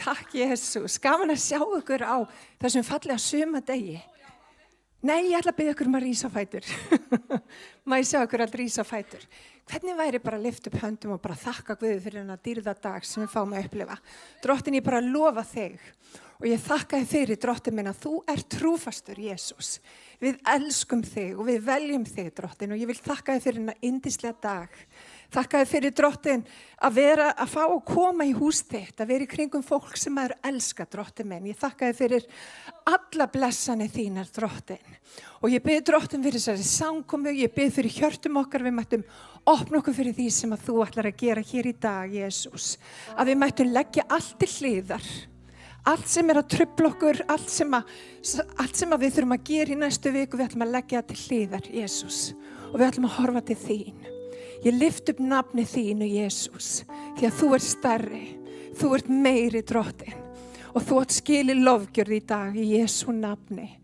Takk Jesús, gaman að sjá ykkur á þessum fallega sumadegi. Nei, ég ætla að biðja ykkur að rísa á fætur. Má ég sjá ykkur að rísa á fætur. Hvernig væri bara að lyfta upp höndum og bara þakka Guði fyrir þennan dýrðardag sem við fáum að upplifa. Drottin, ég bara lofa þig og ég þakka þig fyrir, Drottin minn, að þú ert trúfastur, Jesús. Við elskum þig og við veljum þig, Drottin, og ég vil þakka þig fyrir þennan yndislega dag. Þakka þér fyrir, Drottin, að fá að koma í hús þitt, að vera í kringum fólk sem er elska, Drottin minn. Ég þakka þér fyrir alla blessanir þínar, Drottin. Og ég bið, Drottin, fyrir þessari samkomu, ég bið fyrir hjörtum okkar, við mættum opna okkur fyrir því sem að þú ætlar að gera hér í dag, Jesús. Að við mættum leggja allt til hliðar. Allt sem að trufla okkur, allt sem að við þurfum að gera í næstu viku, við ætlum að leggja það til hliðar, Jesús. Og við ætlum að horfa til þín. Ég lyft upp nafni þínu, Jesús, því að þú ert stærri, þú ert meiri, Drottin, og þú ert skilið lofgjörð í dag í Jesú nafni.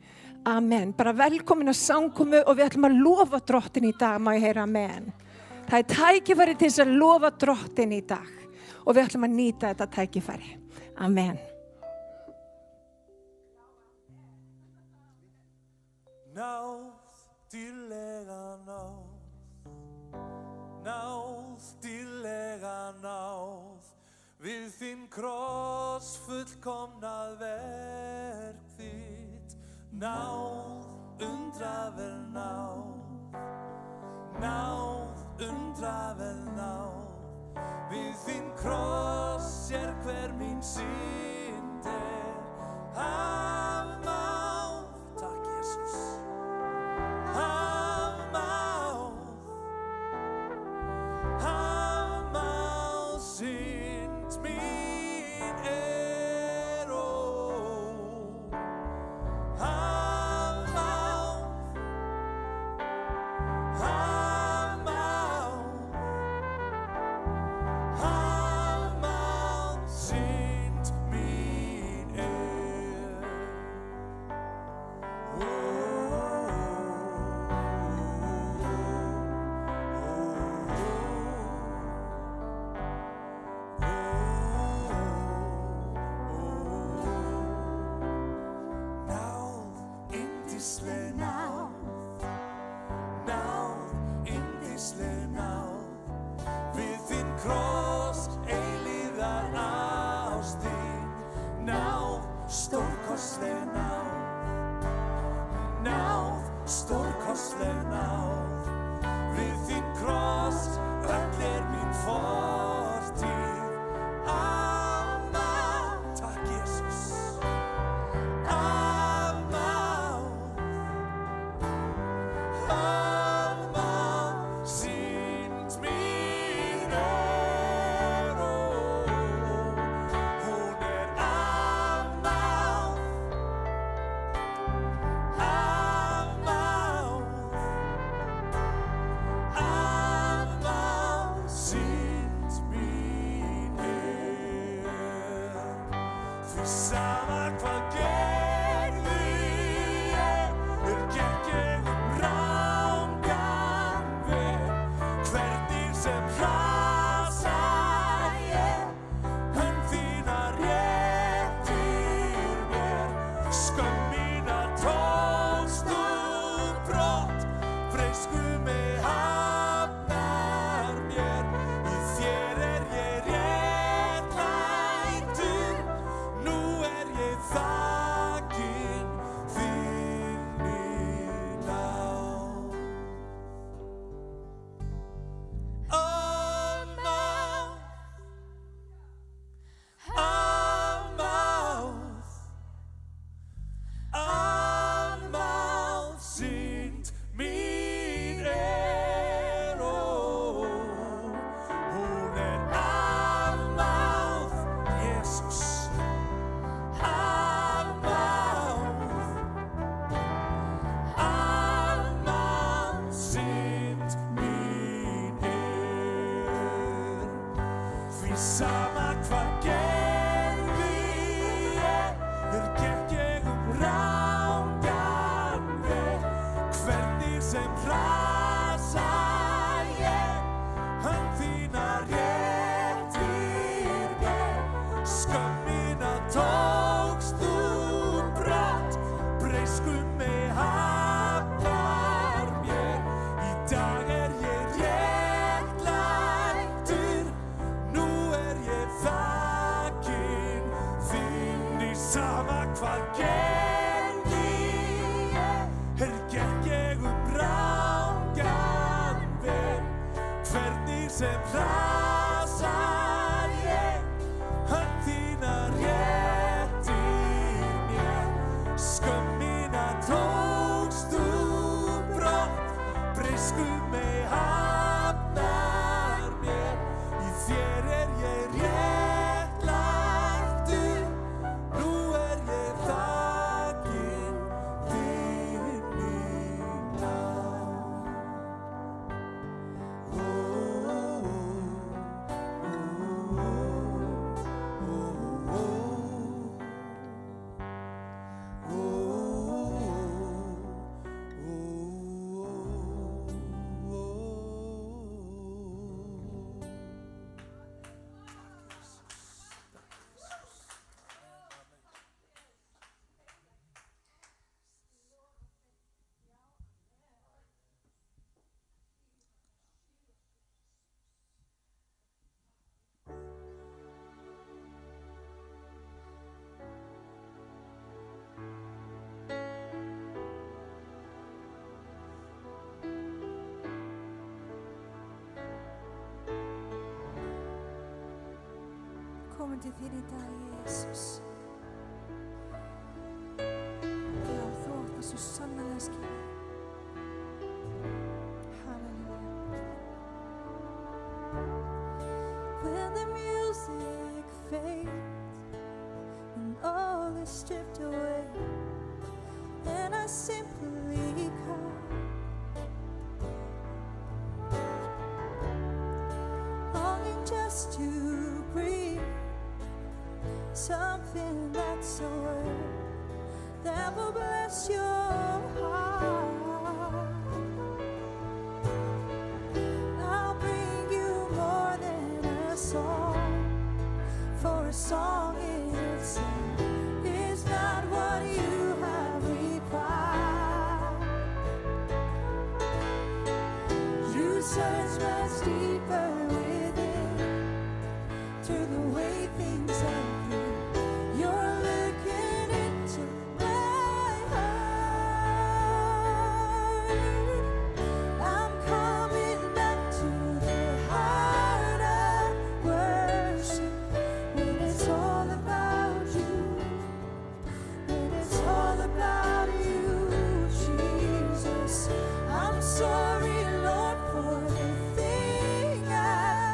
Amen. Bara velkomin að samkomu og við ætlum að lofa Drottin í dag, má ég heyra amen. Það er tækifæri til þess að lofa Drottin í dag og við ætlum að nýta þetta tækifæri. Amen. Náð, dýrlega náð. Náð, dýrlega náð, við þinn kross fullkomnað verk þitt. Náð, undraverð náð, náð, undraverð náð, við þinn kross hver mín synd afmáð. Takk, Jesús. Afmáð. sama hvað gerði ég, gekk ég rangan veg, hvernig sem hrasa ég, hönd þína réttir mér, skömmina tókst þú brott, breiskun mig hafnar mér, í dag ég réttlættur, nú ég þakin þín, í sama hvað gerði ég, gekk ég rangan veg, hvernig sem hrasar ég, hönd þína réttir mér, skömmina tókst þú brott, breiskun mig hafnar mér, í þér ég réttlættur, nú ég þakin þín í náð. Komum til þín í dag, Jesús. Já, þú átt það svo sannarlega skilið. Halleluja. When the music fades and all is stripped away, then I simply come, longing just to breathe something that's a word that will bless your heart. I'll bring you more than a song, for a song in itself is not what you have required. You search much deeper within, through the way things are. You're looking into my heart. I'm coming back to the heart of worship, when it's all about you, when it's all about you, Jesus. I'm sorry, Lord, for the thing I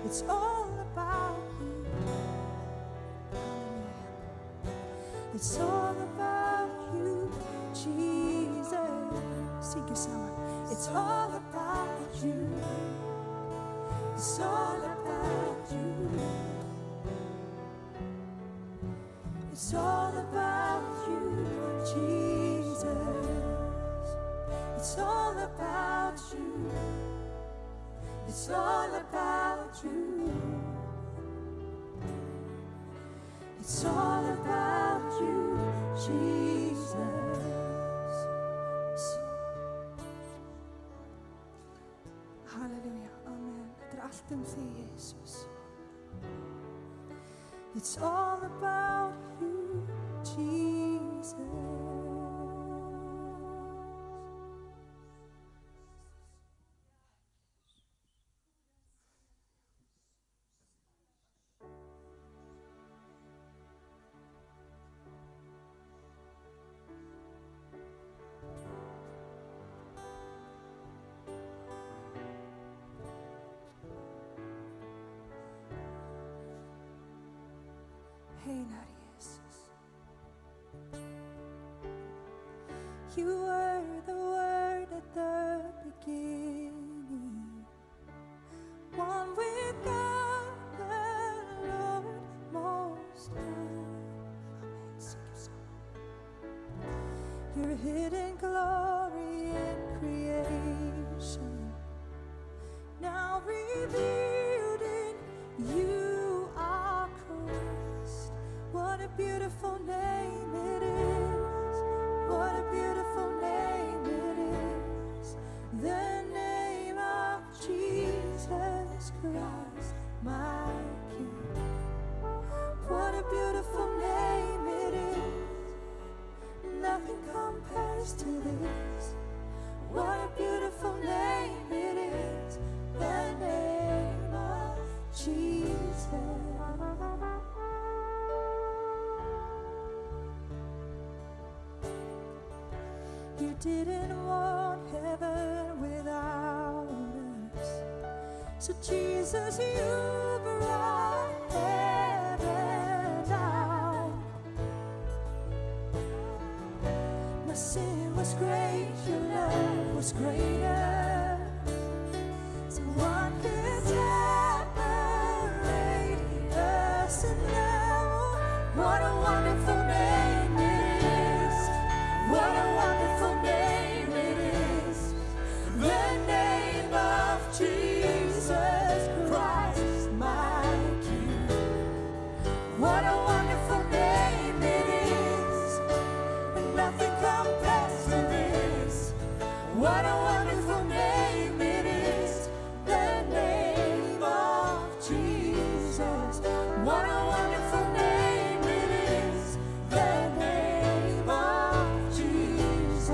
It's all about you. Hallelujah. It's all about you, Jesus. Sing it, Sama. It's all about you. It's all about you. It's all about you, Jesus. It's all about you. It's all about you. It's all about you, Jesus. Halleluja, amen. Het er allt þig, Jesus. It's all about you, Jesus. Heilar Jesus. You were the Word at the beginning, one with God, the Lord Most High. Amen. Sing your song. Your hidden glory in creation, now revealed in you are Christ. What a beautiful name it is. What a beautiful name it is. The name of Jesus Christ, my King. What a beautiful name it is. Nothing compares to this. What a beautiful name it is. The name of Jesus. You didn't want heaven without us. So Jesus, you brought heaven down. My sin was great, your love was greater. So what could separate us now? What a wonderful name it is. What a wonderful name it is. The name of Jesus Christ, my King. What a wonderful name it is. And nothing compares to this. What a wonderful name it is. The name of Jesus. What a wonderful name it is. The name of Jesus.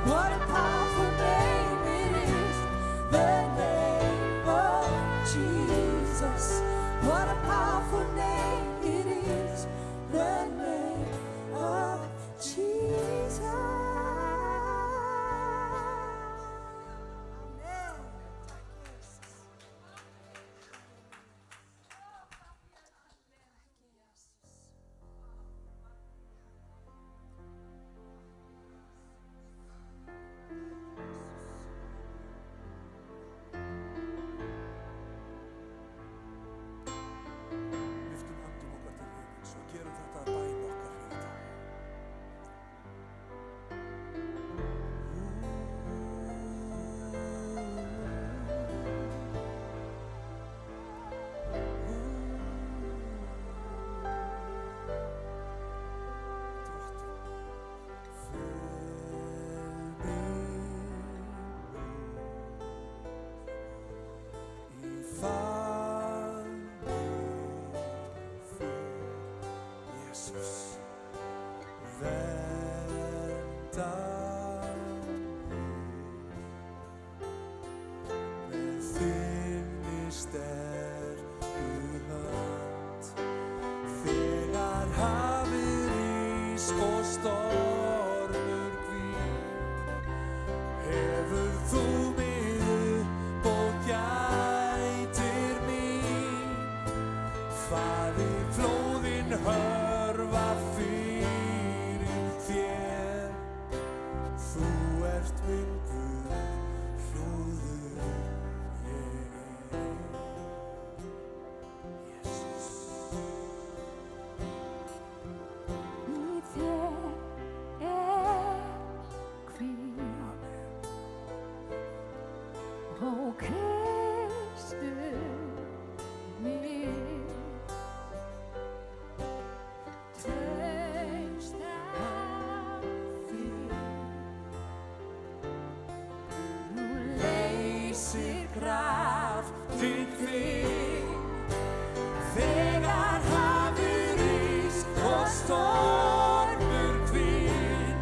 What a powerful name it is, the name of Jesus. What a powerful name it is, the name of Jesus. Lyftum höndum okkar til himins og gerum þetta að bæn okkar fyrir dag. Þegar hafið rís og stormur hvín, hefur þú mig upp og gætir mín. Faðir flóðin hörfa fyrir þér, þú ert minn Guð, hljóður ég er. Jesus. Í þér er hvíl, ó Kristur minn. Traust á þig, nú leysir Kraftin þín, þegar hafið rís og stormur hvín,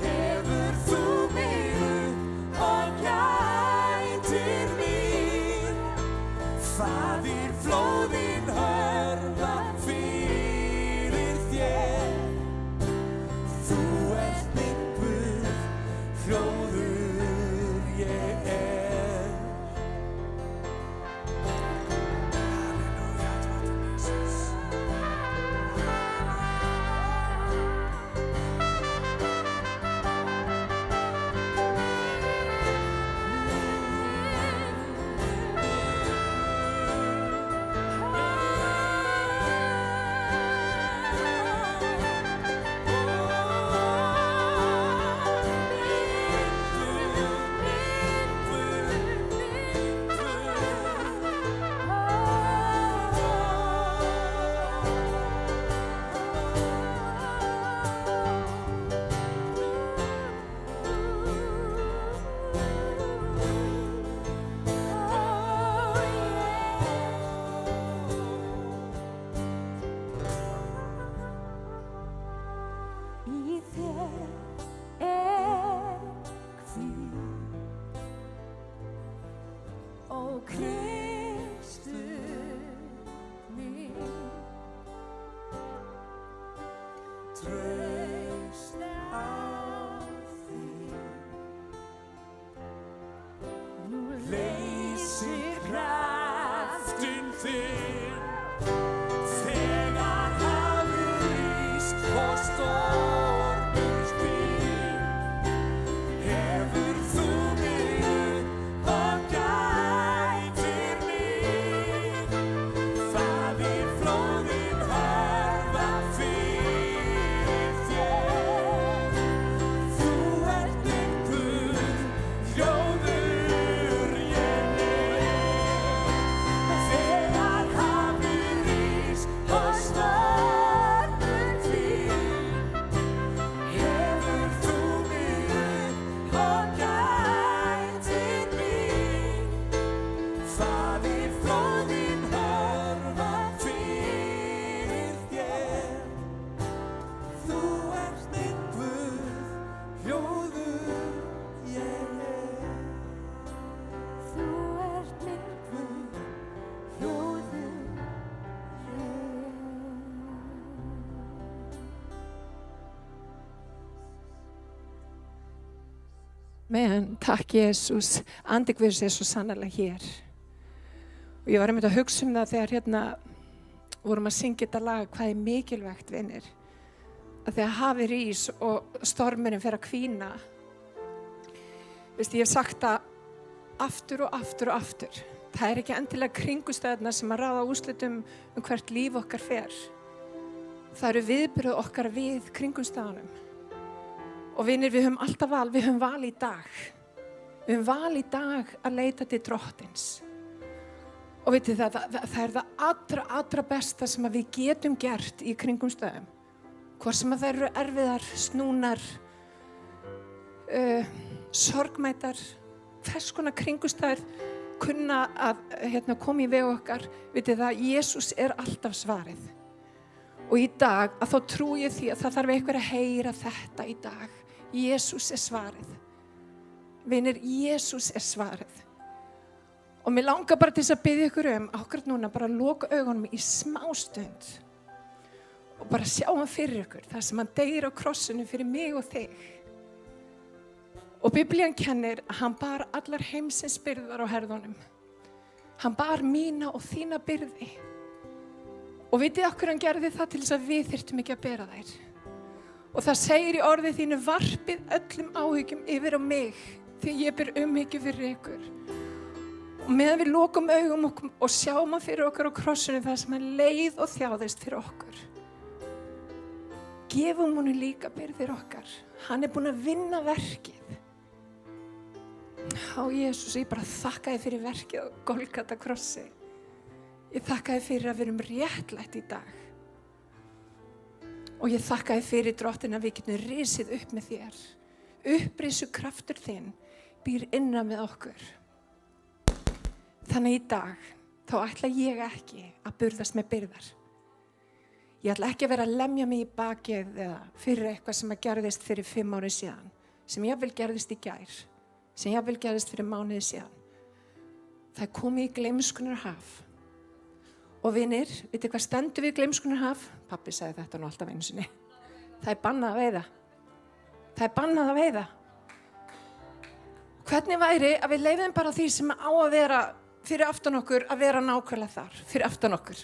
hefur þú mig upp og gætir mín. Faðir flóðin hörfa fyrir þér, þú ert minn Guð, hljóður ég er. Halleluja, drottning Jesus. Í þér er hvíl, ó Kristur minn. Traust á þig, nú leysir Kraftin þín, þegar hafið rís og stormur hvín, hefur þú mig upp og gætir mín. Faðir flóðin hörfa fyrir þér, þú ert minn Guð, hljóður ég er. Þegar Men, takk Jesús, andi Guðs svo sannarlega hér. Og ég var einmitt að hugsa það þegar hérna vorum að syngja þetta lag, hvað mikilvægt, vinir. Að þegar hafi rís og stormurinn fer að hvína. Ég hef sagt það aftur og aftur og aftur. Það ekki endilega kringumstæðurnar sem að ráða úrslitum hvert líf okkar fer. Það eru viðbrögð okkar við kringumstæðunum. Og vinir, við höfum alltaf val, við höfum val í dag. Við höfum val í dag að leita til Drottins. Og vitið það er það allra besta sem að við getum gert í kringumstæðum. Hvort sem að það eru erfiðar, snúnar, sorgmætar, hvers konar kringumstæður kunna að koma í veg okkar. Vitið það, Jesús er alltaf svarið. Og í dag að þá trúi ég því að það þarf einhver að heyra þetta í dag. Jesús er svarið. Vinir, Jesús er svarið. Og mér langar bara til þess að biðja ykkur akkurat núna bara að loka augunum í smá stund. Og bara sjá hann fyrir ykkur, það sem hann deyr á krossinu fyrir mig og þig. Og Biblían kennir að hann bar allar heimsins byrðar á herðunum. Hann bar mína og þína byrði. Og vitið okkur hann gerði það til þess að við þyrftum ekki að bera þær. Og það segir í orðið þínu, varpið öllum áhyggjum yfir á mig, því ég ber umhyggju fyrir ykkur. Og meðan við lokum augum og sjáum hann fyrir okkur á krossinu það sem hann leið og þjáðist fyrir okkur. Gefum honum líka byrðir okkar. Hann er búinn að vinna verkið. Á Jesús, ég bara þakka þér fyrir verkið á Golgata krossi. Ég þakka þér fyrir að við erum réttlætt í dag. Og ég þakka þér fyrir Drottin að við getum risið upp með þér. Upprisu kraftur þinn býr innan með okkur. Þannig í dag, þá ætla ég ekki að burðast með byrðar. Ég ætla ekki að vera að lemja mig í bakið eða fyrir eitthvað sem að gerðist fyrir 5 ári síðan. Sem jafnvel gerðist í gær. Sem jafnvel gerðist fyrir mánuði síðan. Það er komið í gleymskunarhaf. Og vinir, vitið hvað stendur við gleymskunarhaf? Pabbi sagði þetta nú alltaf einu sinni. Það er bannað að veiða. Það er bannað að veiða. Hvernig væri að við leyfum bara því sem á að vera fyrir aftan okkur að vera nákvæmlega þar, fyrir aftan okkur.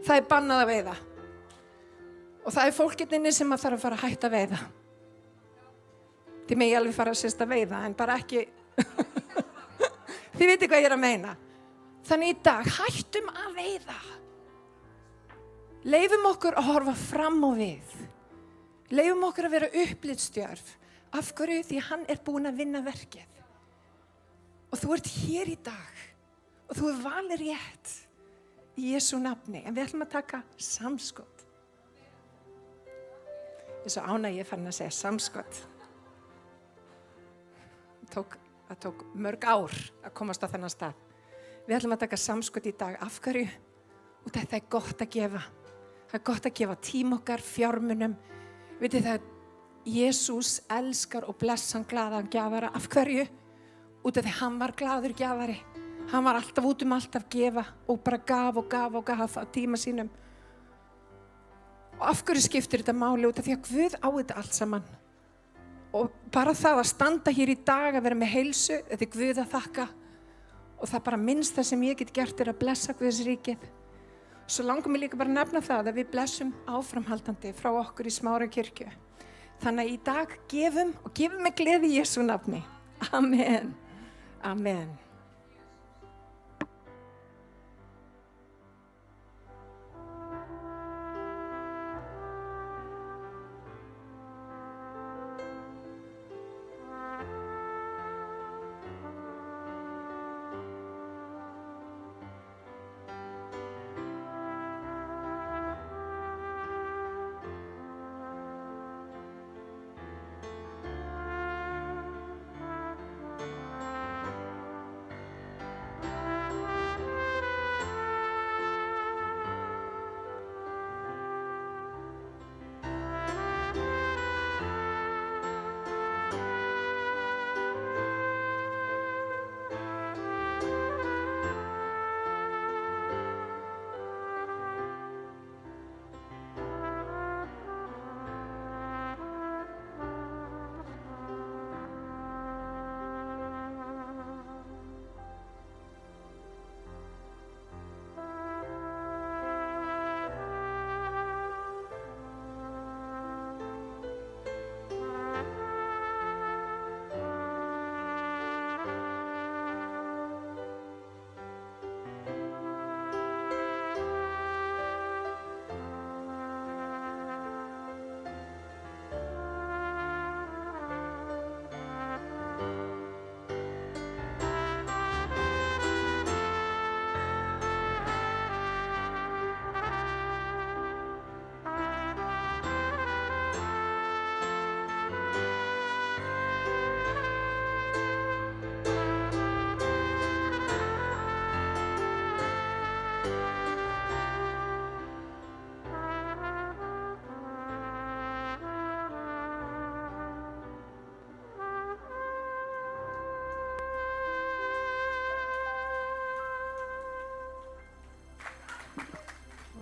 Það er bannað að veiða. Og það er fólkinni sem að þarf að fara að hætta að veiða. Þið megi alveg fara að sérst að veiða, en bara ekki. Þið vitið hvað ég er að meina. Þannig í dag, hættum að veiða. Leyfum okkur að horfa fram á við. Leyfum okkur að vera upplitsstjörf. Af hverju? Því hann er búinn að vinna verkið. Og þú ert hér í dag. Og þú er valið rétt í Jesú nafni. En við ætlum að taka samskot. Ég er svo ánægð ég farin að segja samskot. Það tók mörg ár að komast á þennan stað. Við ætlum að taka samskot í dag. Af hverju? Og þetta er gott að gefa. Það er gott að gefa tím okkar, fjármunum. Vitið það, Jesús elskar og blessar glaðan gjafara. Af hverju? Út af því hann var glaður gjafari. Hann var alltaf út allt að gefa og bara gaf á tíma sínum. Og af hverju skiptir þetta máli? Út af því að Guð á þetta allt saman. Og bara það að standa hér í dag að vera með heilsu, þetta er Guð að þakka. Og það bara minnsta sem ég get gert er að blessa Guðs ríkið. Svo langar mér líka bara að nefna það að við blessum áframhaldandi frá okkur í Smára kirkju. Þannig að í dag gefum með gleði í Jesú nafni. Amen. Amen.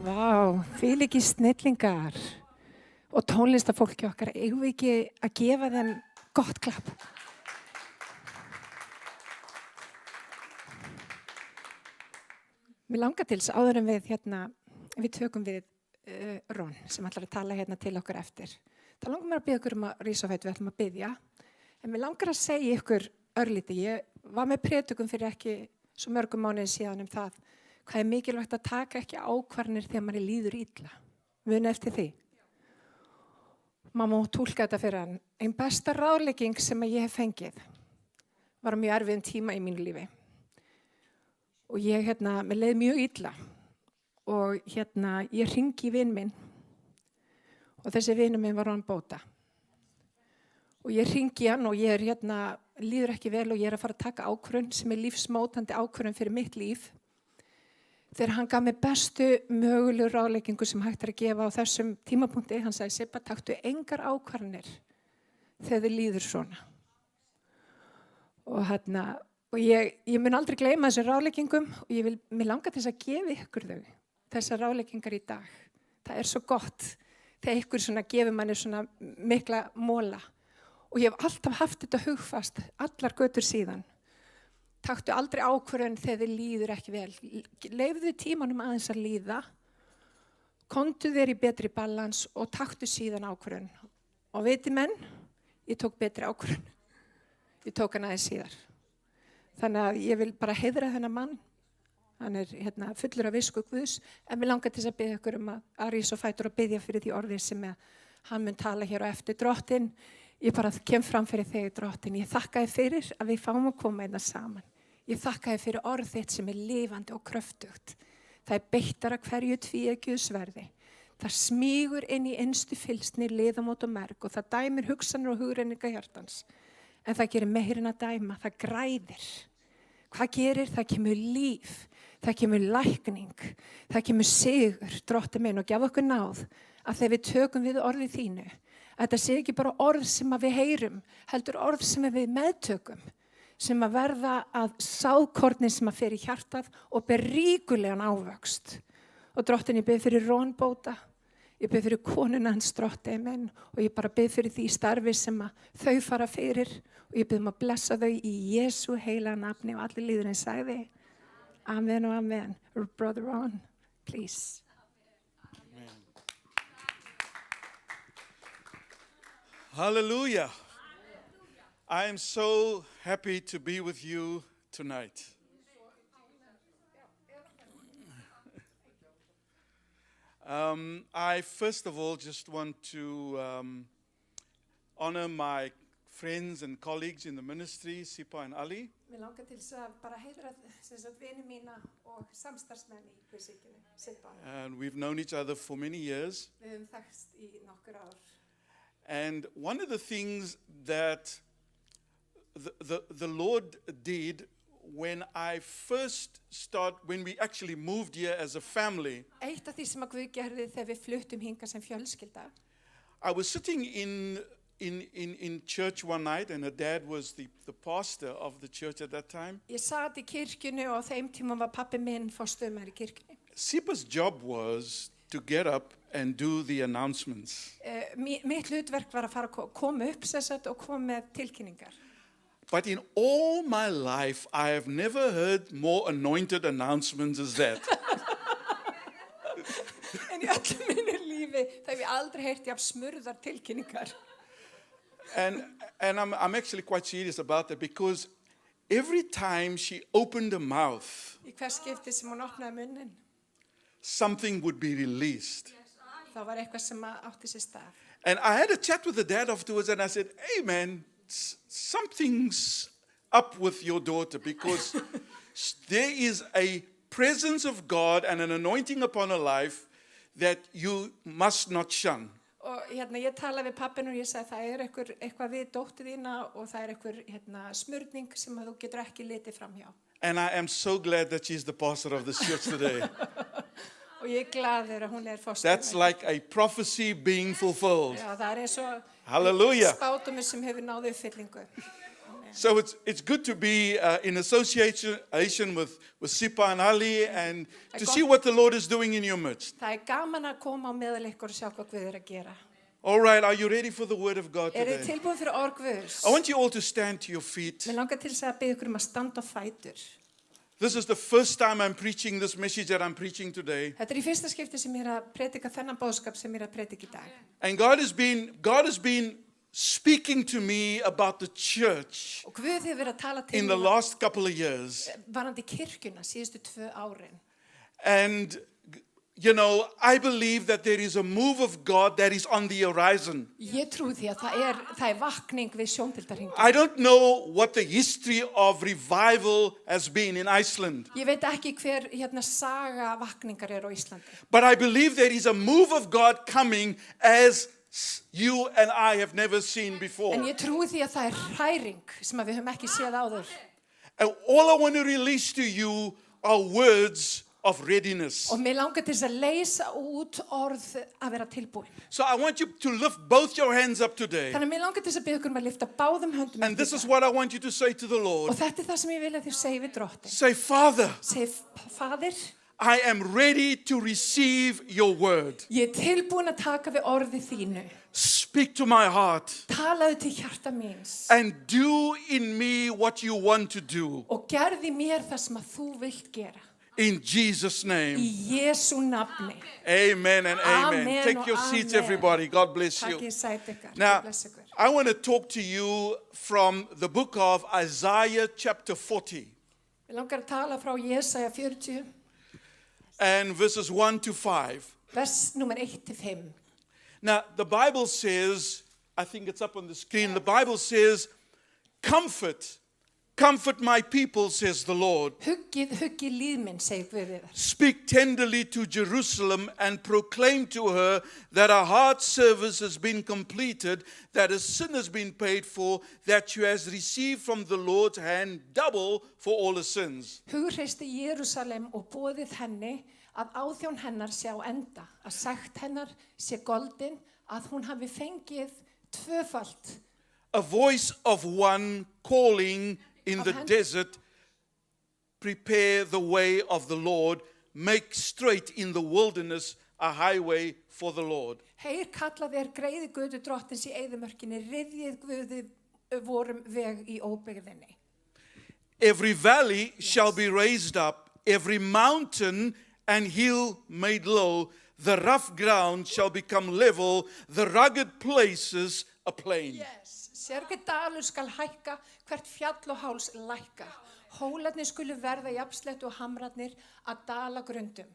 Vá, þvíl ekki snillingar og tónlistafólki okkar, eigum við ekki að gefa þeim gott klapp? Mér langar til þess áður en við tökum við Ron sem ætlar að tala hérna til okkur eftir. Það langar mér að biðja ykkur að rísa á fætur, við ætlum að biðja. En mér langar að segja ykkur örlítið, ég var með prédikum fyrir ekki svo mörgum mánuði síðan það hvað er mikilvægt að taka ekki ákvarðanir þegar manni líður illa. Muni eftir því. Mamma má túlka þetta fyrir hann. Ein besta ráðlegging sem ég hef fengið var mjög erfiðum tíma í mínu lífi. Og ég mér leið mjög illa. Og ég hringi í vin minn. Og þessi vinur minn var Ron Bóta. Og ég hringi hann og ég líður ekki vel og ég að fara að taka ákvörðun sem lífsmótandi ákvörðun fyrir mitt líf. Þegar hann gaf mér bestu mögulegu ráðleggingu sem hægt að gefa á þessum tímapunkti, hann sagði, Sibba, taktu engar ákvarðanir þegar þið líður svona. Og ég mun aldrei gleyma þessum ráðleggingum og mér langar til þess að gefa ykkur þessar ráðleggingar í dag. Það er svo gott þegar ykkur gefur manni svona mikla móla. Og ég hef alltaf haft þetta hugfast, allar götur síðan. Taktu aldrei ákvörðun þegar þið líður ekki vel. Leifðu tímanum aðeins að líða, komdu þér í betri balans og taktu síðan ákvörðun. Og veitir menn, ég tók betri ákvörðun. Ég tók hann aðeins síðar. Þannig að ég vil bara heiðra þennan mann. Hann er fullur af visku Guðs, en mér langar til að biðja ykkur að rísa á fætur og biðja fyrir því orði sem hann mun tala hér á eftir. Drottinn, ég bara kem fram fyrir þig, Drottinn. Ég þakka þér fyrir að við fáum að koma hérna saman. Ég þakka þér fyrir orð þitt sem er lifandi og kröftugt. Það er beittara hverju tvíeggjuðu sverði. Það smýgur inn í innstu fylgsni, liðamót og merg og það dæmir hugsanir og hugrenninga hjartans. En það gerir meira en að dæma, það græðir. Hvað gerir? Það kemur líf, það kemur lækning, það kemur sigur, Drottinn minn, og gjaf okkur náð að þegar við tökum við orðið þínu, að þetta sé ekki bara orð sem við heyrum, heldur orð sem við meðtökum, sem að verða að sáðkorni sem að fer í hjartað og ber ríkulegan ávöxt. Og Drottinn, ég bið fyrir Ron Bóta, ég bið fyrir konuna hans, Drottinn minn, og ég bara bið fyrir því starfi sem að þau fara fyrir og ég bið að blessa þau í Jesú heila nafni og allir líðurinn sagði amen og amen. Brother Ron, please. Amen. Hallelujah. I am so happy to be with you tonight. I first of all just want to honor my friends and colleagues in the ministry, Sipa and Ali. Mér langar til þess að bara heiðra vini mína og samstarfsmenn í Guðsríkinu, Sipa. And we've known each other for many years. Við höfum þekkst í nokkur ár. And one of the things that the Lord did when we actually moved here as a family, Eitt af því sem að Guð gerði þegar við fluttum hingað sem fjölskylda. I was sitting in church one night, and her dad was the pastor of the church at that time. Ég sat í kirkjunni og á þeim tíma var pabbi minn forstöðumaður í kirkjunni. Sipa's job was to get up and do the announcements. Mitt hlutverk var að fara að koma upp og koma með tilkynningar. But in all my life, I have never heard more anointed announcements as that. En í öllu mínu lífi það hef ég aldrei heyrt jafn smurðar tilkynningar. And I'm actually quite serious about that, because every time she opened her mouth, Í hvers skipti sem hún opnaði munnin, something would be released. það var eitthvað sem átti sér stað. And I had a chat with the dad afterwards, and I said, hey man, something's up with your daughter, because there is a presence of God and an anointing upon her life that you must not shun. Og ég talaði við pappin og ég sagði það eitthvað við dóttur þína og það eitthvað smurning sem að þú getur ekki litið framhjá. And I am so glad that she's the pastor of this church today. Og ég glaður að hún forstöðumaður. That's like a prophecy being fulfilled. Já, það eins og Hallelujah. spátumur sem hefur náð uppfyllingu. So it's good to be in association with Sipa and Ali and to see what the Lord is doing in your midst. Það gaman að koma á meðal ykkur og sjá hvað Guð að gera. All right, are you ready for the word of God Þið today? tilbúin fyrir orð Guðs? I want you all to stand to your feet. Mér langar til þess að biðja ykkur að standa á fætur. This is the first time I'm preaching this message that I'm preaching today. Þetta í fyrsta skipti sem ég að predika þennan boðskap sem ég að predika í dag. And God has been speaking to me about the church Og Guð hefur verið að tala til in the last couple of years. varandi kirkjuna síðustu 2 árin. And, you know, I believe that there is a move of God that is on the horizon. Ég trúi því að það er vakning við sjóndeildarhringinn. I don't know what the history of revival has been in Iceland, Ég veit ekki hver saga vakningar er á Íslandi. but I believe there is a move of God coming as you and I have never seen before. En ég trúi því að það er hræring sem að við höfum ekki séð áður. And all I want to release to you are words of readiness. Og mér langar til þess að leysa út orð að vera tilbúin. So I want you to lift both your hands up today. Þannig að mér langar til þess að biðja ykkur að lyfta báðum höndum And upp í this is dag. what I want you to say to the Og Lord. þetta er það sem ég vil að þér segi við drottin. Say, Father, Segi, Faðir, I am ready to receive your word. ég er tilbúin að taka við orði þínu. Speak to my heart Talaðu til hjarta míns and do in me what you want to do. og gerði mér það sem að þú vilt gera. In Jesus' Í name. Jésu nafni. Amen and amen. Amen Take og your seats, amen. everybody. God bless you. Takk ég sæti ykkar. Now, Guð blessi ykkur. I want to talk to you from the book of Isaiah chapter 40 Ég langar að tala frá Jesaja 40, and verses 1 to 5. vers nummer 1-5. Now, the Bible says, I think it's up on the screen, the Bible says, comfort my people, says the Lord. Huggið líð minn, segir Guð við þér. Speak tenderly to Jerusalem and proclaim to her that her heart service has been completed, that a sin has been paid for, that she has received from the Lord's hand double for all her sins. Hugreisti Jerúsalem og boðið henni að áþjón hennar sé á enda, að sagt hennar sé goldin, að hún hafi fengið tvöfalt. A voice of one calling in Of the hand- desert, prepare the way of the Lord, make straight in the wilderness a highway for the Lord. Heyr kallað er greiði Guði drottins í eyðimörkinni, ryðjið Guði vorum veg í óbyggðinni. Every valley shall be raised up, every mountain and hill made low, the rough ground shall become level, the rugged places a plain. Yes. Sérhver dalur skal hækka, hvert fjall og háls lækka. Hólarnir skulu verða jafnslett og hamrarnir að dala grundum.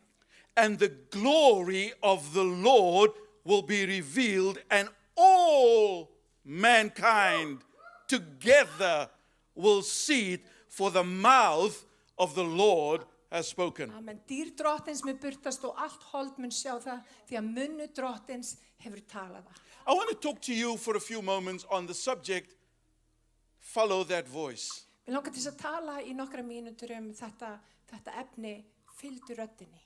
And the glory of the Lord will be revealed, and all mankind together will see it, for the mouth of the Lord has spoken. Amen. Dýr drottins mun burtast og allt hold mun sjá það, því að munnu drottins hefur talað það. I want to talk to you for a few moments on the subject, follow that voice. Við langar til þess að tala í nokkra mínútur þetta efni, fylgdu röddinni.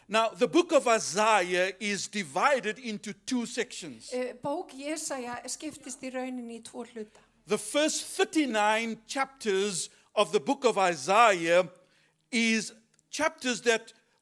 Now, the book of Isaiah is divided into two sections. Bók Jesaja skiptist í rauninni í 2 hluta. The first 39 chapters of the book of Isaiah is chapters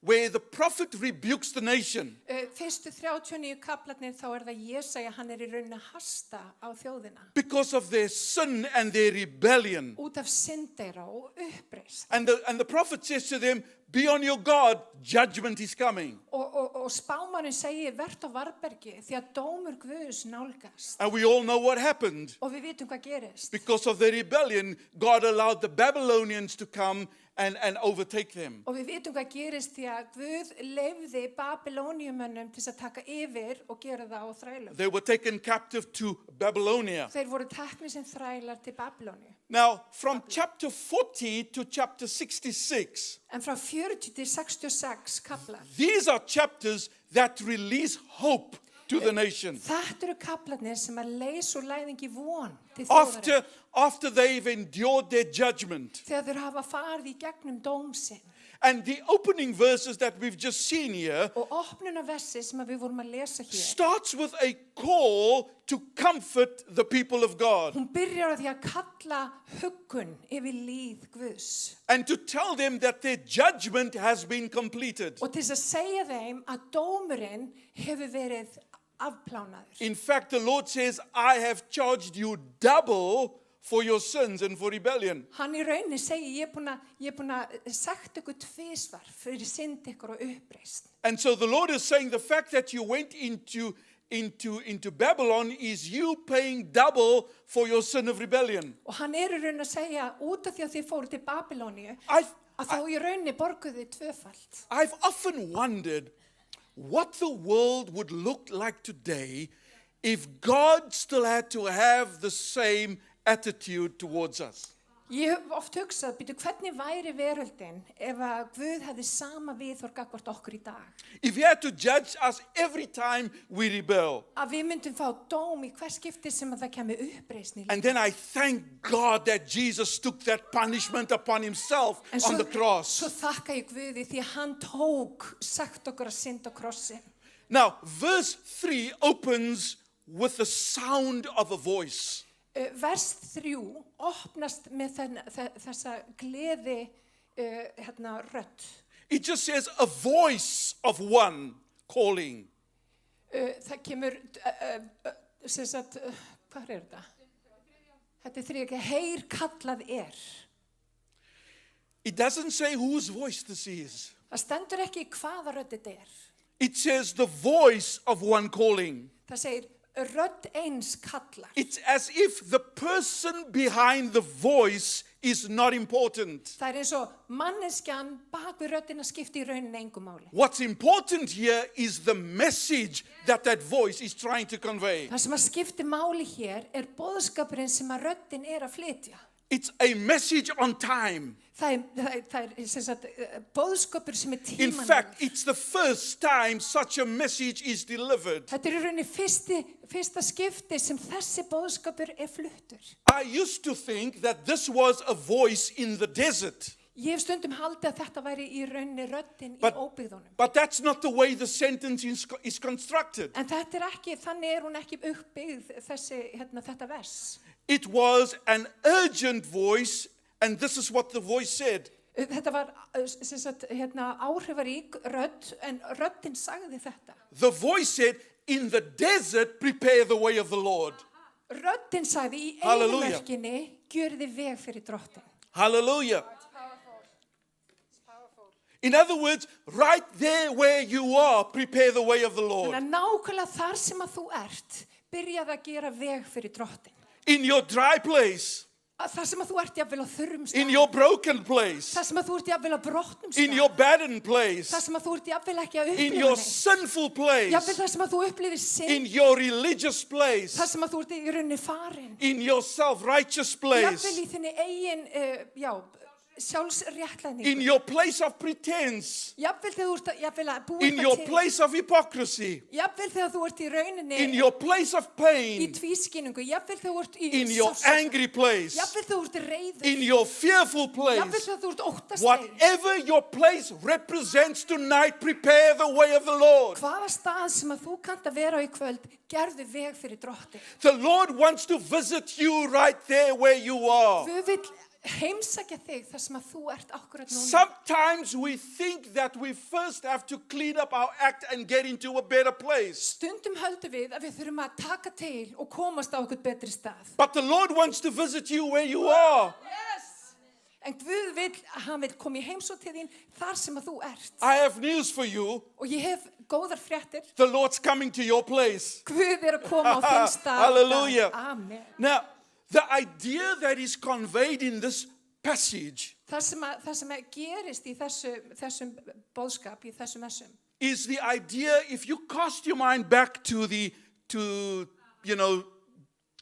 where the prophet rebukes the nation. Fyrstu 39 kaplarnir þá er það Jesaja, hann er í rauninni að hasta á þjóðina. Because of their sin and their rebellion. Út af synd þeirra og uppreist. And the prophet says to them, be on your guard, judgment is coming. Og spámanin segir, vert á varbergi, því að dómur Guðs nálgast. And we all know what happened. Og við vitum hvað gerist. Because of their rebellion, God allowed the Babylonians to come and overtake them. Og við vitum hvað gerist því að Guð leyfði Babyloniumönnum til að taka yfir og gera það á þrælum. They were taken captive to Babylonia. Þeir voru teknir sem þrælar til Babylóníu. Now, from chapter 40 to chapter 66, En frá 40 til 66 kaplar. these are chapters that release hope to the nation. Þetta eru kaplarnir sem að leysa úr læðingi von til þjóðarinn. After they've endured their judgment. Þegar þeir hafa farið í gegnum dóm sinn. And the opening verses that we've just seen here Og opnunarversi sem við vorum að lesa hér, starts with a call to comfort the people of God hún byrjar á því að kalla huggun yfir líð Guðs. and to tell them that their judgment has been completed. Og til þess að segja þeim að dómurinn hefur verið afplánaður. In fact, the Lord says, I have charged you double for your sins and for rebellion. Hann í rauninni segir, ég er búin að sagt ykkur tvisvar fyrir synd ykkur og uppreisn. And so the Lord is saying the fact that you went into Babylon is you paying double for your sin of rebellion. Og hann í rauninni að segja, út af því að þið fóru til Babylóníu, I've, að þá í rauninni borguðu tvöfalt. I've often wondered what the world would look like today if God still had to have the same attitude towards us. Ég hef oft hugsað, býtu, hvernig væri veröldin ef að Guð hefði sama viðhorf gagnvart okkur í dag? If he had to judge us every time we rebel. Að við myndum fá dóm í hvers skipti sem að það kemur uppreisn í líf. And then I thank God that Jesus took that punishment upon himself on the cross. Svo þakka ég Guði því að hann tók sagt okkur að synd á krossi. Now, verse 3 opens with the sound of a voice. Vers 3 opnast með þessa gleði rödd. It just says a voice of one calling. Það kemur, sem sagt, hvað er þetta? Þetta er þriðja, heyr kallað er. It doesn't say whose voice this is. Það stendur ekki hvaða rödd þetta er. It says the voice of one calling. Það segir, rödd eins kallar. It's as if the person behind the voice is not important. Það er eins og manneskjan bak við röddina skipti í rauninni engu máli. What's important here is the message that voice is trying to convey. Það sem að skipti máli hér er boðskapurinn sem að röddin er að flytja. It's a message on time. Það er sem sagt, boðskapur sem er In tímanlegur. fact, it's the first time such a message is delivered. Þetta er í rauninni fyrsta skipti sem þessi boðskapur er fluttur. I used to think that this was a voice in the desert. Ég hef stundum haldið að þetta væri í rauninni röddin But- í óbyggðunum. But that's not the way the sentence is constructed. En þetta er ekki, þannig er hún ekki uppbyggð þetta vers. It was an urgent voice, and this is what the voice said. Þetta var sem sagt, áhrifarík rödd, en röddin sagði þetta. The voice said, in the desert, prepare the way of the Lord. Röddin sagði í Hallelujah. eyðimörkinni, gjörði veg fyrir drottin. Hallelujah. In other words, right there where you are, prepare the way of the Lord. Þannig að nákvæmlega þar sem að þú ert, byrjaði að gera veg fyrir drottin. In your dry place, Það sem að þú ert jafnvel á þurrum in stað. your broken place, Það sem að þú ert jafnvel á brotnum in stað. your barren place, Það sem að þú ert jafnvel ekki að in upplifa your neitt. sinful place, Jafnvel það sem að þú upplifir synd. in your religious place, Það sem að þú ert í rauninni farin. in your self-righteous place, Jafnvel í þinni eigin, sjálfsréttlæðningu. in your place of pretense, Jafnvel þegar þú ert jafnvel að búa in your eitthvað til. place of hypocrisy, Jafnvel þegar þú ert í rauninni in your place of í pain, tvískinningu. Jafnvel þegar þú ert í in your sársauka. angry place, Jafnvel þegar þú ert reiður. in your fearful Jafnvel place. þegar þú ert óttaslegin. Whatever your place represents tonight, prepare the way of the Lord. Hvaða stað sem að þú kannt að vera á í kvöld, gerðu veg fyrir drottin. The Lord wants to visit you right there where you are. Guð vill heimsækja þig þar sem að þú ert akkurat núna. Sometimes we think that we first have to clean up our act and get into a better place. Stundum höldum við að við þurfum að taka til og komast á okkur betri stað. But the Lord wants to visit you where you are. En Guð vill að hann vill koma í heimsókn til þín þar sem að þú ert. I have news for you. Og ég hef góðar fréttir. The Lord's coming to your place. Guð er að koma á þinn stað. Hallelujah. Amen. Now, the idea that is conveyed in this passage Það sem að gerist í þessum boðskap, í þessum messum, is the idea, if you cast your mind back to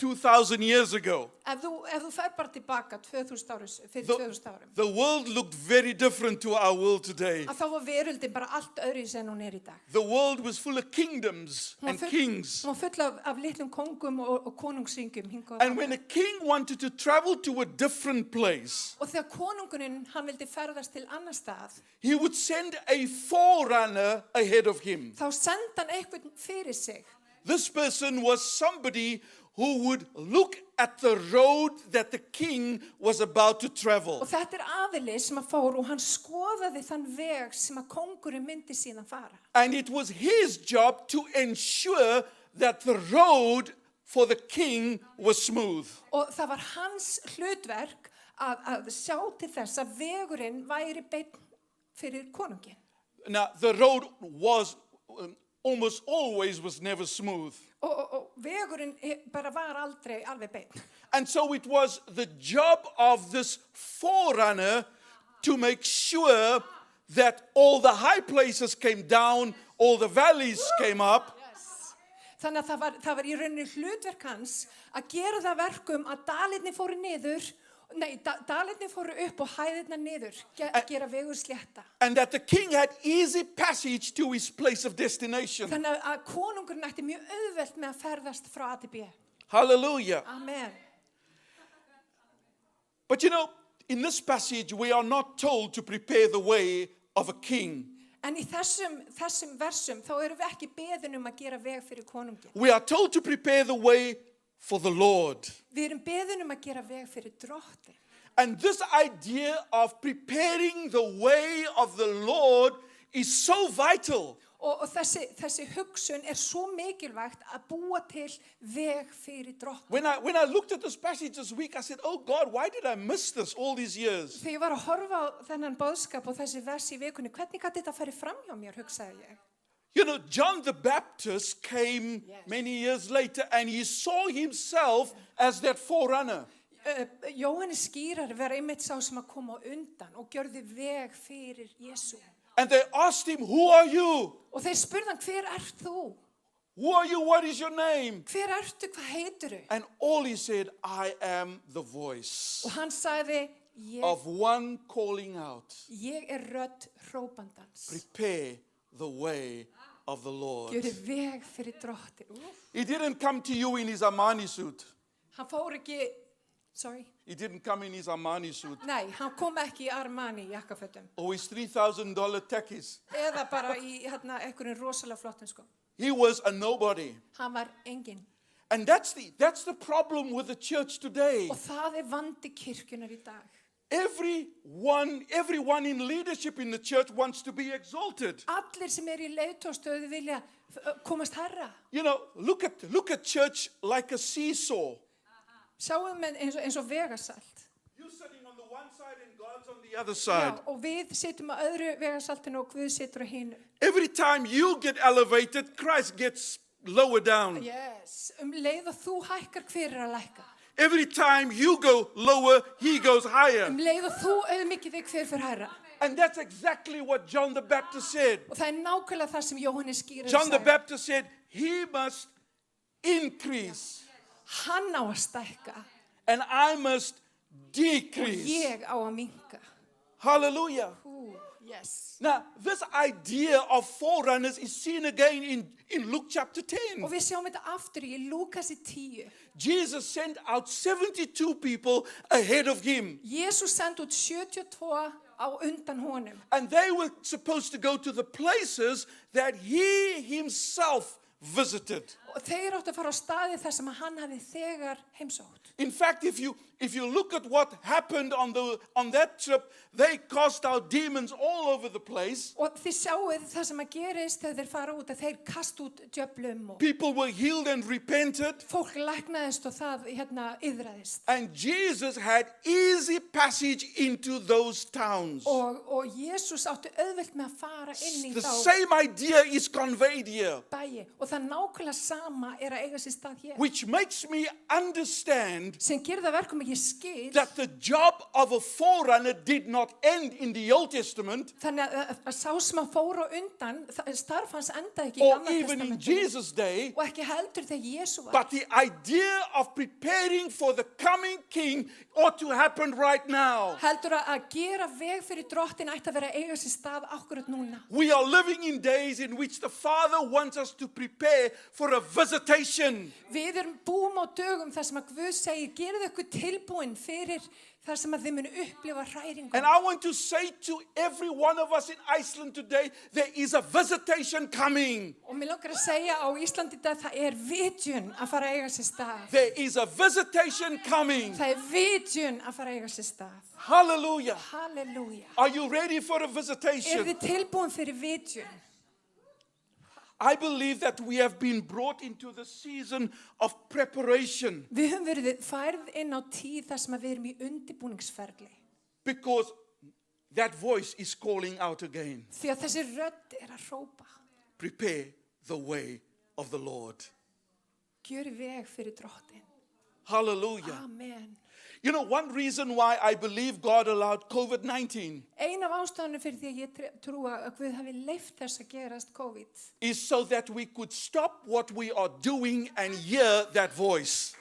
2,000 years ago, Ef þú fer bara tilbaka 2000 árum, fyrir The- 2000 árum, the world looked very different to our world today. að þá var veröldin bara allt öðru en hún í dag. The world was full of kingdoms Hún var and full- kings. Hún var full af litlum kongum og konungsringum hingað og And þangað. when a king wanted to travel to a different place, Og þegar konungurinn, hann vildi ferðast til annar stað, he would send a forerunner ahead of him. þá sendi hann einhvern fyrir sig. This person was somebody who would look at the road that the king was about to travel. Og þetta aðili sem að fór og hann skoðaði þann veg sem að kongurinn myndi síðan fara. And it was his job to ensure that the road for the king was smooth. Og það var hans hlutverk að sjá til þess að vegurinn væri beinn fyrir konungin. Now, the road was almost always was never smooth. Og vegurinn bara var aldrei alveg beinn. And so it was the job of this forerunner to make sure that all the high places came down, all the valleys came up, Þannig að það var í rauninni hlutverk hans að gera það verkum að dalirni fóru niður, dalirni fóru upp og hæðirna niður, gera vegur slétta. and that the king had easy passage to his place of destination. Þannig að konungurinn ætti mjög auðvelt með að ferðast frá A til B. Hallelujah. Amen. But you know, in this passage, we are not told to prepare the way of a king. En í þessum versum þá erum við ekki beðin að gera veg fyrir konungin. We are told to prepare the way for the Lord. Við erum beðin að gera veg fyrir drottin. And this idea of preparing the way of the Lord is so vital. Og þessi hugsun svo mikilvægt að búa til veg fyrir drottin. When I looked at this passage this week, I said, oh God, why did I miss this all these years? Þegar ég var að horfa á þennan boðskap og þessi vers í vikunni, hvernig gat þetta farið fram hjá mér, hugsaði ég. You know, John the Baptist came many years later and he saw himself as that forerunner. Jóhannes skýrari var einmitt sá sem að koma á undan og gjörði veg fyrir Jesú. And they asked him, who are you? Og þeir spurði hann, hver ert þú? Who are you? What is your name? Hver ertu, hvað heitirðu? And all he said, I am the voice Og hann sagði, of one calling out, ég rödd hrópandans. prepare the way of the Lord. Gjörði veg fyrir drottin. He didn't come to you in his Armani suit. Hann fór ekki, sorry, He didn't come in his Armani suit. nei, hann kom ekki í Armani jakkafötum. Or his $3,000 takkies. Eða bara í einhverjum rosalega flottum sko. He was a nobody. Hann var enginn. And that's the problem with the church today. Og það vandi kirkjunar í dag. Everyone in leadership in the church wants to be exalted. Allir sem í leiðtóðstöðu vilja komast herra. You know, look at church like a seesaw. Sjáum eins og vegasalt. You're sitting on the one side and God's on the other side. Já, og við sitjum á öðru vegasaltinu og Guð situr á hinu. Every time you get elevated, Christ gets lower down. Yes, leið og þú hækkar, hver að lækka? Every time you go lower, he goes higher. Leið og þú auðmikið þig, hver fyrir herra? And that's exactly what John the Baptist said. Og það nákvæmlega það sem Jóhannes skýrari John the sagði. Baptist said, he must increase Hann á að stækka and I must og decrease. ég á að minnka. Hallelujah. Yes. Now, this idea of forerunners is seen again in Luke chapter 10. Og við sjáum þetta aftur í Lúkasi 10. Jesus sent out 72 people ahead of him. Jesús sendi út 72 á undan honum. And they were supposed to go to the places that he himself visited. Og þeir áttu að fara á staði þar sem hann hafði þegar heimsótt. In fact, if you look at what happened on that trip, they cast out demons all over the place. Og þið sjáuð það sem að gerist þegar þeir fara út, að þeir kasta út djöflum og People were healed and repented. fólk læknaðist og það yðraðist. And Jesus had easy passage into those towns. Og Jesús átti auðvelt með að fara inn í The þá same idea is conveyed here. bæi. Og það nákvæmlega sama er að eiga sér stað hér. which makes me understand Sem gerir það verkum ekki skil. that the job of a forerunner did not end in the Old Testament Þannig að sá sem að fóra undan, starf hans endaði ekki í or Gamla even in testamentinu. Jesus' day, Og ekki heldur þegar Jesú var. but the idea of preparing for the coming King ought to happen right now. Heldur að gera veg fyrir drottin ætti að vera að eiga sér stað akkurat núna. We are living in days in which the Father wants us to prepare for a visitation. Við erum búum á dögum þar sem að Guð segir, gerið ykkur tilbúin fyrir þar sem að þið munu upplifa hræringu. And I want to say to every one of us in Iceland today, there is a visitation coming. Og mér langar að segja á Íslandi í dag, það er vitjun að fara að eiga sér stað. There is a visitation coming. Það er vitjun að fara að eiga sér stað. Hallelujah. Halleluja. Are you ready for a Er visitation? þið tilbúin fyrir vitjun? I believe that we have been brought into the season of preparation Við höfum verið færð inn á tíð þar sem að við erum í undirbúningsferli. because that voice is calling out again. Því að þessi rödd er að hrópa. Prepare the way of the Lord. Gjöri veg fyrir drottin. Hallelujah. Amen. You know, one reason why I believe God allowed COVID-19 Ein af ástæðunum fyrir því að ég trúa að Guð hafi leyft þess að gerast COVID is so that we could stop what we are doing and hear that voice.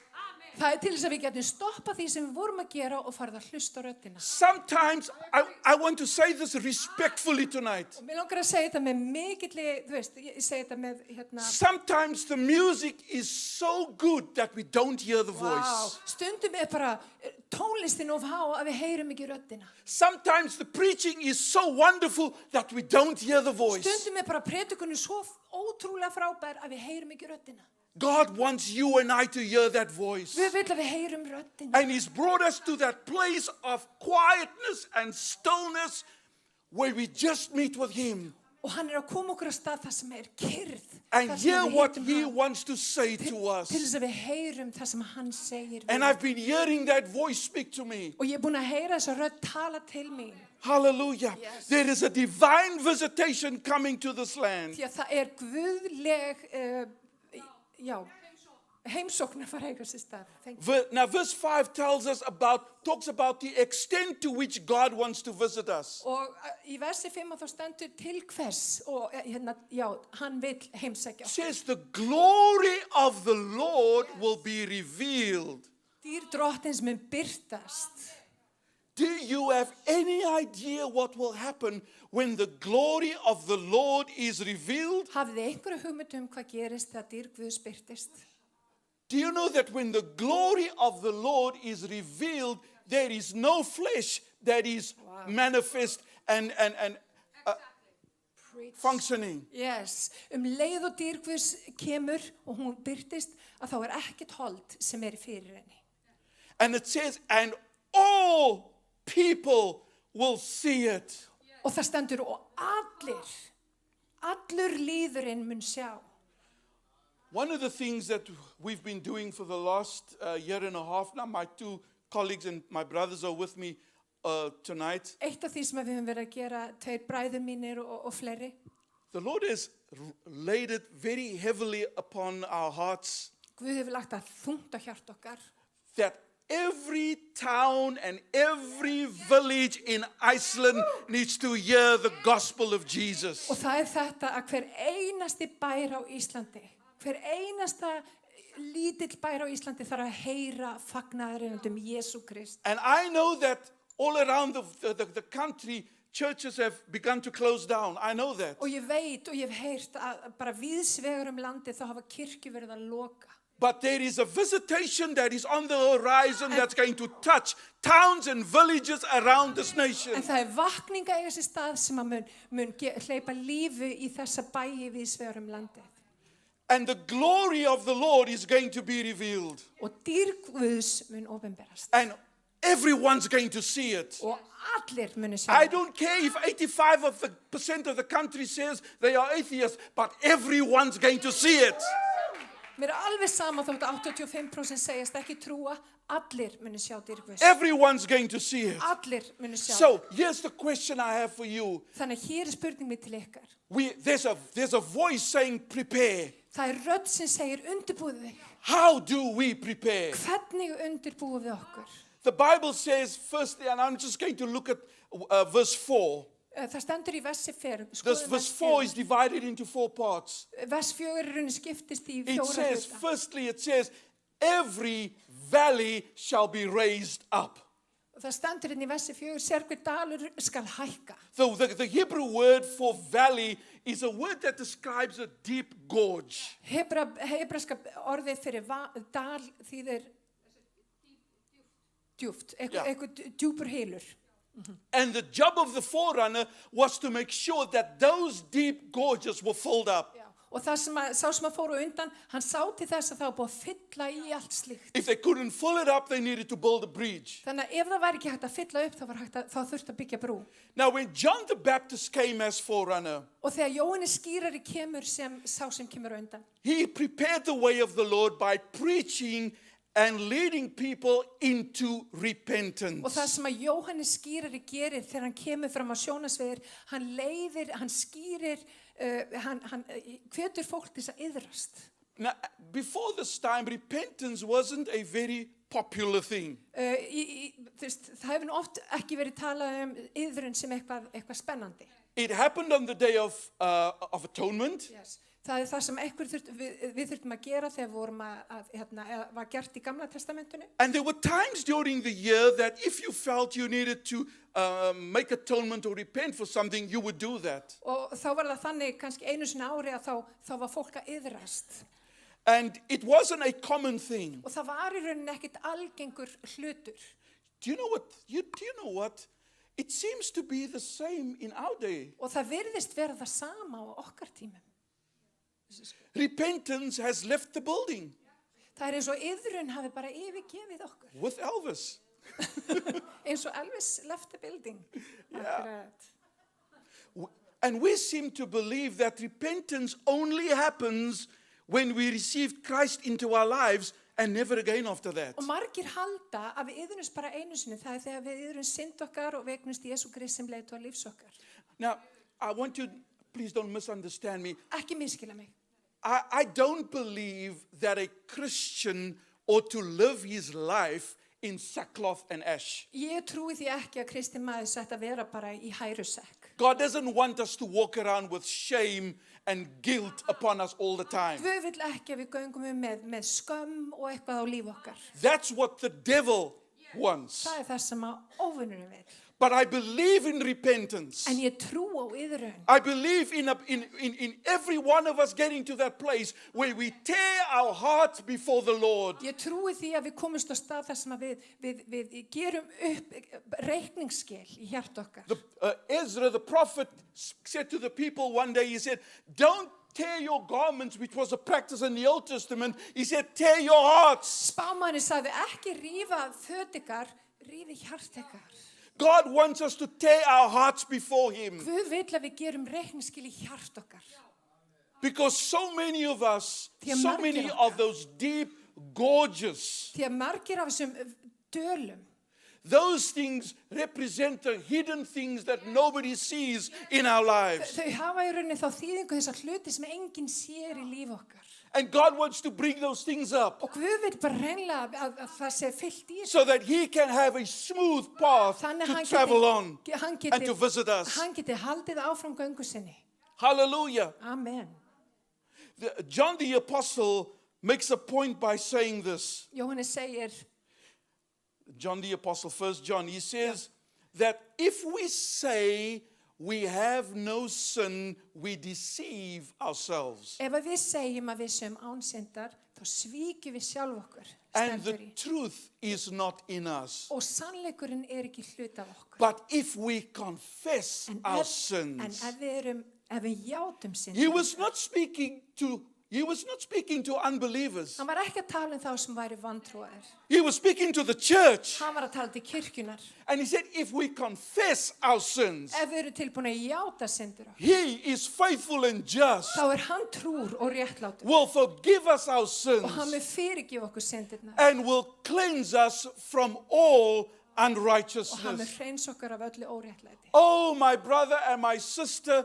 Það er til þess að við getum stoppað því sem við vorum að gera og farið að hlusta á röddina. Sometimes, I want to say this respectfully tonight. Og mér langar að segja þetta með mikilli, þú veist, ég segi þetta með Sometimes the music is so good that we don't hear the voice. Stundum er bara tónlistin of há að við heyrum ekki röddina. Sometimes the preaching is so wonderful that we don't hear the voice. Stundum er bara predikunni svo ótrúlega frábær að við heyrum ekki röddina. God wants you and I to hear that voice. Við viljum að við heyrum röddina. And He's brought us to that place of quietness and stillness where we just meet with Him Og hann er að koma okkur á stað það sem er kyrrð. and þar sem hear við what hittum He hann. wants to say to Til us. þess að við heyrum það sem hann segir. And við. I've been hearing that voice speak to me. Og ég er búin að heyra þessa rödd tala til mín. Hallelujah. Yes. There is a divine visitation coming to this land. Því að það er guðleg, heimsókn að fara að eiga sér stað. Thank you. Now, verse 5 talks about the extent to which God wants to visit us. Og í versi 5 þá stendur til hvers og hann vil heimsækja It okkur. says the glory of the Lord will be revealed. Dýr drottins mun birtast. Do you have any idea what will happen when the glory of the Lord is revealed? Hafið þið einhverju hugmynd hvað gerist þegar dýr Guðs birtist? Do you know that when the glory of the Lord is revealed, there is no flesh that is manifest and functioning? Yes, leið og dýr Guðs kemur og hún birtist að þá er ekkert hold sem er fyrir henni. And it says, and all people will see it. Og það stendur og allur líðurinn mun sjá. One of the things that we've been doing for the last year and a half now, my two colleagues and my brothers are with me tonight. Eitt af því sem við höfum verið að gera, tveir bræður mínir og fleiri. The Lord has laid it very heavily upon our hearts Guð hefur lagt að þungt á hjart okkar. that every town and every village in Iceland needs to hear the gospel of Jesus. Og það er þetta að hver einasti bær á Íslandi, hver einasta lítill bær á Íslandi þarf að heyra fagnaðarinn Jesú Krist. And I know that all around the country, churches have begun to close down. I know that. Og ég veit og ég hef heyrt að bara víðsvegar landið þá hafa kirkju verið að loka. But there is a visitation that is on the horizon that's going to touch towns and villages around this nation. En það er vakning að eiga sér stað sem að mun hleypa lífi í þessa bæi víðsvegar landið. And the glory of the Lord is going to be revealed. Og dýr Guðs mun opinberast. And everyone's going to see it. Og allir munu sjá. I don't care if 85% of the country says they are atheists, but everyone's going to see it. Mér er alveg sama þótt 85% segjast ekki trúa, allir munu sjá dýr Guðs. Everyone's going to see it. Allir munu sjá. So here's the question I have for you. Þannig hér er spurning mér til ykkar. There's a voice saying prepare. Það rödd sem segir undirbúðu þig. How do we prepare? Hvernig undirbúum við okkur? The Bible says, firstly, and I'm just going to look at verse 4. Það stendur í versi 4. This verse 4 is divided into 4 parts. Vers 4 er raunin skiptist í It fjóra says, hluta. firstly, it says, every valley shall be raised up. Og það stendur inn í versi 4, sérhver dalur skal hækka. So the Hebrew word for valley is a word that describes a deep gorge. Hebraska orðið fyrir dal þýðir djúpt, eitthvað djúpur hylur. And the job of the forerunner was to make sure that those deep gorges were filled up. Og það sá sem að fóru undan, hann sá til þess að það var búið að fylla í allt slíkt. If they couldn't fill it up, they needed to build a bridge. Þannig að ef það var ekki hægt að fylla upp, þá þurfti að byggja brú. Now, when John the Baptist came as forerunner, Og þegar Jóhannes skírari kemur sem sá sem kemur undan, he prepared the way of the Lord by preaching and leading people into repentance. og það sem að Jóhannes skírari gerir þegar hann kemur fram á sjónasviðir, hann leiðir, hann skýrir, hann hvetur fólk til þess að iðrast. Now, before this time, repentance wasn't a very popular thing. Það hefur oft ekki verið talað iðrun sem eitthvað spennandi. It happened on the day of atonement. Yes. Það það sem við þurftum að gera þegar vorum var gert í Gamla testamentinu. And there were times during the year that if you felt you needed to make atonement or repent for something, you would do that. Og þá var það þannig kannski einu sinni ári að þá var fólk að iðrast. And it wasn't a common thing. Og það var í rauninni ekkert algengur hlutur. Do you know what? It seems to be the same in our day. Og það virðist vera það sama á okkar tímum. Repentance has left the building Það eins og iðrun hafi bara yfirgefið okkur. with Elvis. Eins og Elvis left the building. Akkurat. And we seem to believe that repentance only happens when we receive Christ into our lives and never again after that. Og margir halda að við iðrunumst bara einu sinni. Það þegar við iðrunumst synd okkar og við eignumst Jesú Krist sem leiðtoga lífs okkar. Now, I want you, please don't misunderstand me. Ekki misskilja mig. I don't believe that a Christian ought to live his life in sackcloth and ash. Ég trúi því ekki að kristinn maður sætt að vera bara í hærusekk. God doesn't want us to walk around with shame and guilt upon us all the time. Guð vill ekki að við göngum með skömm og eitthvað á líf okkar. That's what the devil wants. Það það sem að óvinnurinn vil. But I believe in repentance. En ég trú á iðrun. I believe in every one of us getting to that place where we tear our hearts before the Lord. Ég trúi því að við komumst á stað þar sem að við gerum upp reikningsskil í hjart okkar. Ezra the prophet said to the people one day, he said, don't tear your garments, which was a practice in the Old Testament. He said, tear your hearts. Spámanni sagði ekki rífa föt ykkar, rífi hjart ykkar. God wants us to tear our hearts before him. Guð vill að við gerum reikningsskil í hjart okkar. Because so many of us, Því að so margir many okkar. of those deep gorges, Því að margir af þessum dölum, those things represent the hidden things that nobody sees in our lives. þau hafa í rauninni þá þýðingu þessar hluti sem enginn sér í líf okkar. And God wants to bring those things up Og Guð vill bara hreinlega að það sé fyllt í so that he can have a smooth path Þannig to hann travel on hann and to visit us. hann geti haldið áfram göngu sinni. Hallelujah. Amen. John the Apostle makes a point by saying this. Jóhannes segir, John the Apostle, 1 John, he says that if we say we have no sin, we deceive ourselves. ef að við segjum að við séum án syndar, þá svíkjum við sjálf okkur. And the Stendur í. truth is not in us. Og sannleikurinn ekki hluti af okkur. But if we confess En our ef sins, ef við játum syndar, he was not speaking to unbelievers. hann var ekki að tala þá sem væri vantrúaðir. He was speaking to the church. Hann var að tala til kirkjunar. And he said, if we confess our sins, Ef við erum tilbúin að játa syndir okkar, he is faithful and just, þá hann trúr og réttlátur. will forgive us our sins, Og hann mun fyrirgefa okkur syndirnar. and will cleanse us from all Og hann mun unrighteousness. hreins okkar af öllu óréttlæti. Oh, my brother and my sister,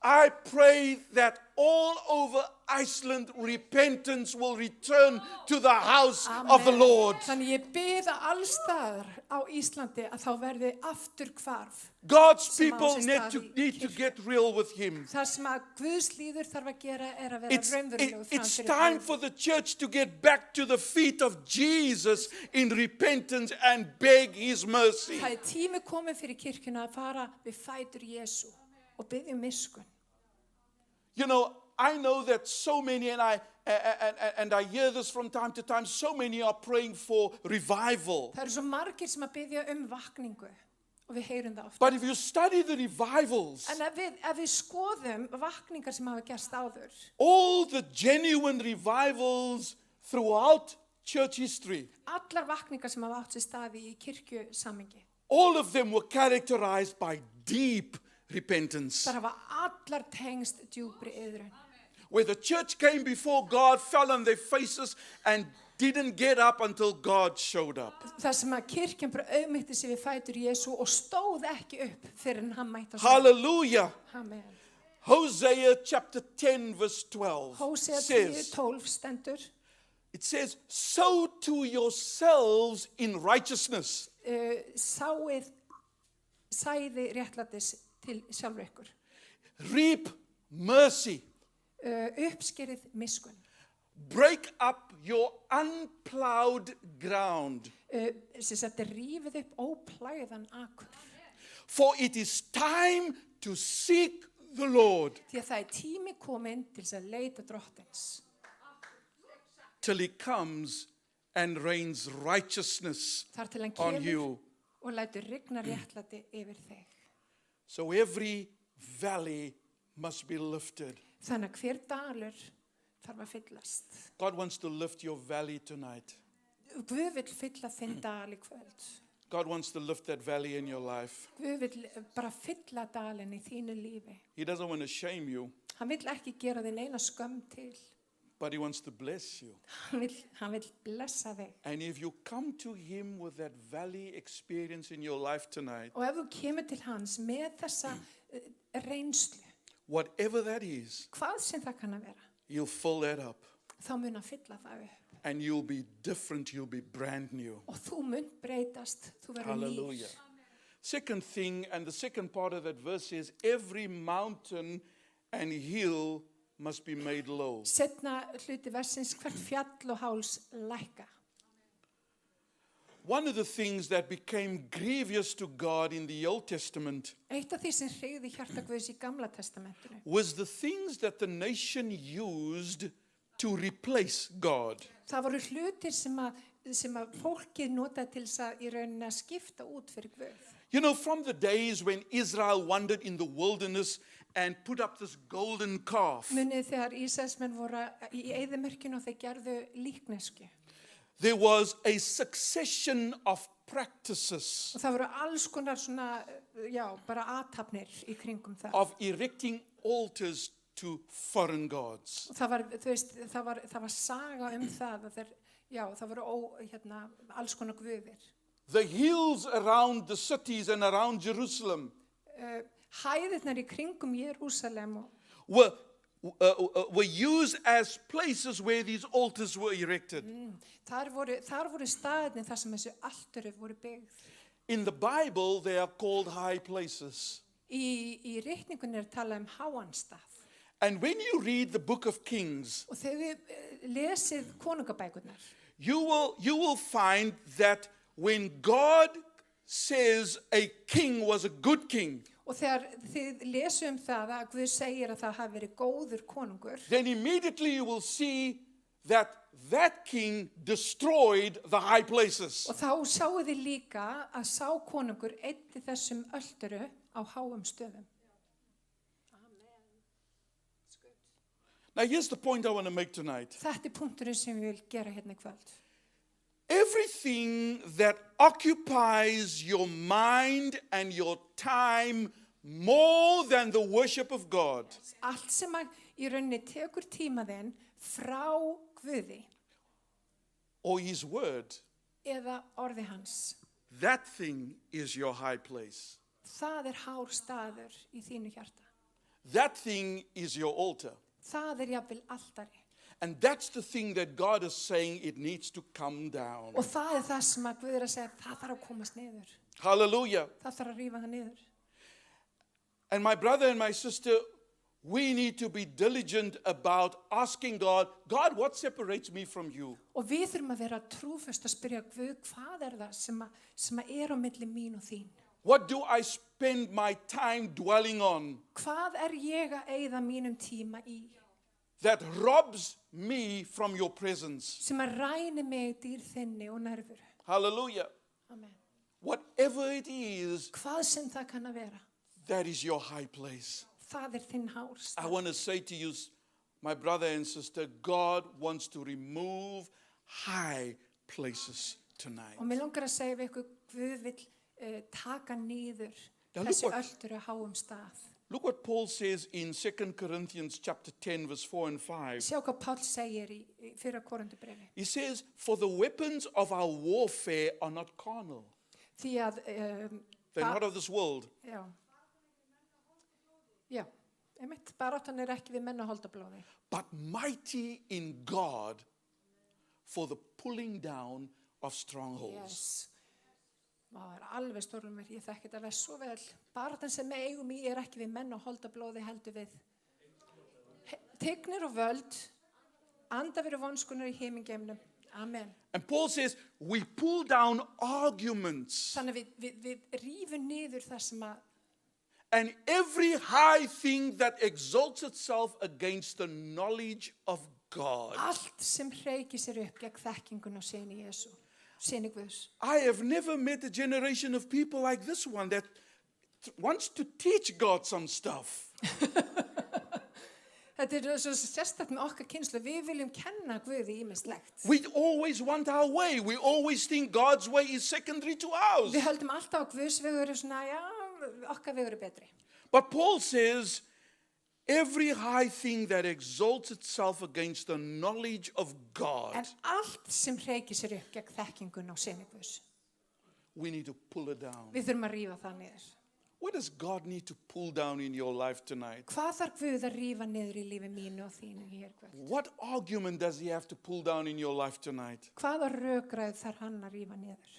I pray that all over Iceland repentance will return to the house of the Lord. Þannig ég bið að allstaðar á Íslandi að þá verði aftur hvarf. God's Sem á people sér need stað to, í need to kirkju. get real with Him. Það sem að Guðs líður þarf að gera er að vera raunverulegur It's framfyrir time Guð. for the church to get back to the feet of Jesus in repentance and beg His mercy. Það tími komið fyrir kirkjuna að fara við fætur Jesú og biðja miskunn. You know, I know that so many, and I hear this from time to time, so many are praying for revival. Það eru svo margir sem að biðja vakningu og við heyrum það oft. But if you study the revivals, En ef við skoðum vakningar sem hafa gerst áður, all the genuine revivals throughout church history, allar vakningar sem hafa átt sér staði í kirkjusamhengi, all of them were characterized by deep repentance. þar hafa allar tengst djúpri iðrun. Where the church came before God, fell on their faces, and didn't get up until God showed up. Það sem að kirkjan bara auðmýtti sig við fætur Jesú og stóð ekki upp fyrir en hann mætti á svið. Hallelujah. Amen. Hosea chapter 10 verse 12 Hósea says, 10:12 stendur, it says, sow to yourselves in righteousness. Sæði réttlætis til sjálfur ykkur. Reap mercy. Uppskerið miskunn. Break up your unplowed ground. Sem sagt rífið upp óplægðan akur. For it is time to seek the Lord Því að það tími kominn til þess að leita drottins. till He comes and rains righteousness Þar til hann on kemur you. og lætur rigna réttlæti yfir þig. So every valley must be lifted. Þannig að hver dalur þarf að fyllast. God wants to lift your valley tonight. Guð vill fylla þinn dal í kvöld. God wants to lift that valley in your life. Guð vill bara fylla dalinn í þínu lífi. He doesn't want to shame you, Hann vill ekki gera þinn eina skömm til. but He wants to bless you. Hann vill blessa þig. And if you come to Him with that valley experience in your life tonight, Og ef þú kemur til hans með þessa reynslu, whatever that is, hvað sem það kann að vera, He'll fill that up. þá mun að fylla það upp. And you'll be different, you'll be brand new. Og þú mun breytast, þú verður Hallelujah. nýr. Second thing, and the second part of that verse is, every mountain and hill must be made low. Setna hluti versins, hvert fjall og háls lækka. One of the things that became grievous to God in the Old Testament Eitt af því sem hreyði hjarta Guðs í Gamla testamentinu was the things that the nation used to replace God. það voru hlutir sem að fólkið notaði til þess að í rauninni að skipta út fyrir Guð. You know, from the days when Israel wandered in the wilderness and put up this golden calf, Munið þegar Ísraelsmenn voru í eyðimörkinu og þeir gerðu líknesku. there was a succession of practices Og það voru alls konar svona, bara athafnir í kringum það. of erecting altars to foreign gods. Og það var, þú veist, það var saga það að það voru alls konar guðir. The hills around the cities and around Jerusalem Hæðirnar í kringum Jerúsalem were used as places where these altars were erected. þar voru staðirnir þar sem þessu altari voru byggð. In the Bible, they are called high places. Í ritningunni talað háan stað. And when you read the book of Kings, Og þegar við lesið konungabækurnar, you will find that when God says a king was a good king, og þegar þið lesum það að Guð segir að það hafi verið góður konungur, then immediately you will see that that king destroyed the high places. og þá sjáu þið líka að sá konungur eyddi þessum ölduru á háum stöðum. Now here's the point I want to make tonight. Þetta punkturinn sem við vil gera hérna í kvöld. Everything that occupies your mind and your time more than the worship of God Allt sem að í rauninni tekur tíma þinn frá Guði or His word, eða orði hans, that thing is your high place. það hár staður í þínu hjarta. that thing is your altar. Það jafnvel altari. And that's the thing that God is saying it needs to come down. Og það það sem að Guð að segja, það þarf að komast niður. Hallelujah. Það þarf að rífa það niður. And my brother and my sister, we need to be diligent about asking God, God, what separates me from you? Og við þurfum að vera trúföst að spyrja Guð, hvað það sem að á milli mín og þín? What do I spend my time dwelling on Hvað ég að eyða mínum tíma í? that robs me from your presence? Sem að ræni mig dýr þinni og nærveru. Hallelujah. Amen. Whatever it is, Hvað sem það kann að vera, that is your high place. það þinn hárstað. I want to say to you, my brother and sister, God wants to remove high places tonight. Og mér langar að segja við ykkur, Guð vill taka niður Now look þessi what- öldur að háum stað. Look what Paul says in 2 Corinthians chapter 10, verse 4 and 5. Sjá hvað Páll segir í fyrra Korintubrefi. He says, for the weapons of our warfare are not carnal. Því að They're not of this world. Já, einmitt, baráttan ekki við menn og holdablóði. But mighty in God for the pulling down of strongholds. Yes. Það alveg stórlumir, ég þekki þetta vers svo vel. Baráttan sem við eigum í ekki við menn og holdablóði, heldur við tignir og völd, anda fyrir vonskunar í himingeimnum. Amen. And Paul says, we pull down arguments Þannig að við rífum niður það sem að and every high thing that exalts itself against the knowledge of God. allt sem hreykir sér upp gegn þekkingun og syni Jesú, syni Guðs. I have never met a generation of people like this one that wants to teach God some stuff. Þetta svo sérstakt með okkar kynslu, við viljum kenna Guði ýmislegt. We always want our way. We always think God's way is secondary to ours. Við höldum alltaf að Guðs vegur svona, já, okkar vegur betri. But Paul says, every high thing that exalts itself against the knowledge of God, En allt sem hreykir sér upp gegn þekkingun og syni Guðs, we need to pull it down. við þurfum að rífa það niður. What does God need to pull down in your life tonight? Hvað þarf Guð að rífa niður í lífi mínu og þínu hér kvöld? What argument does he have to pull down in your life tonight? Hvaða rökræð þarf hann að rífa niður?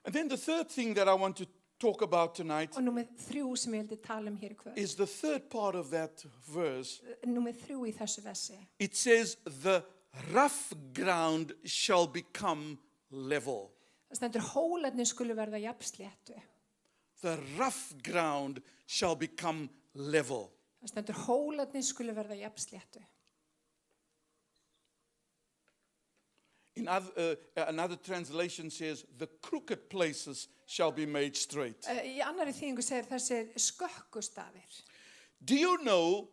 And then the third thing that I want to talk about tonight Og númer 3 sem ég vildi tala hér í kvöld. is the third part of that verse. Númer 3 í þessu versi. It says, the rough ground shall become level. Það stendur hólarnir skulu verða jafnsléttu. The rough ground shall become level. Það stendur hólarnir skulu verða jafnsléttu. Another translation says, the crooked places shall be made straight. Í annari þýðingu segir þessir skökkustafir. Do you know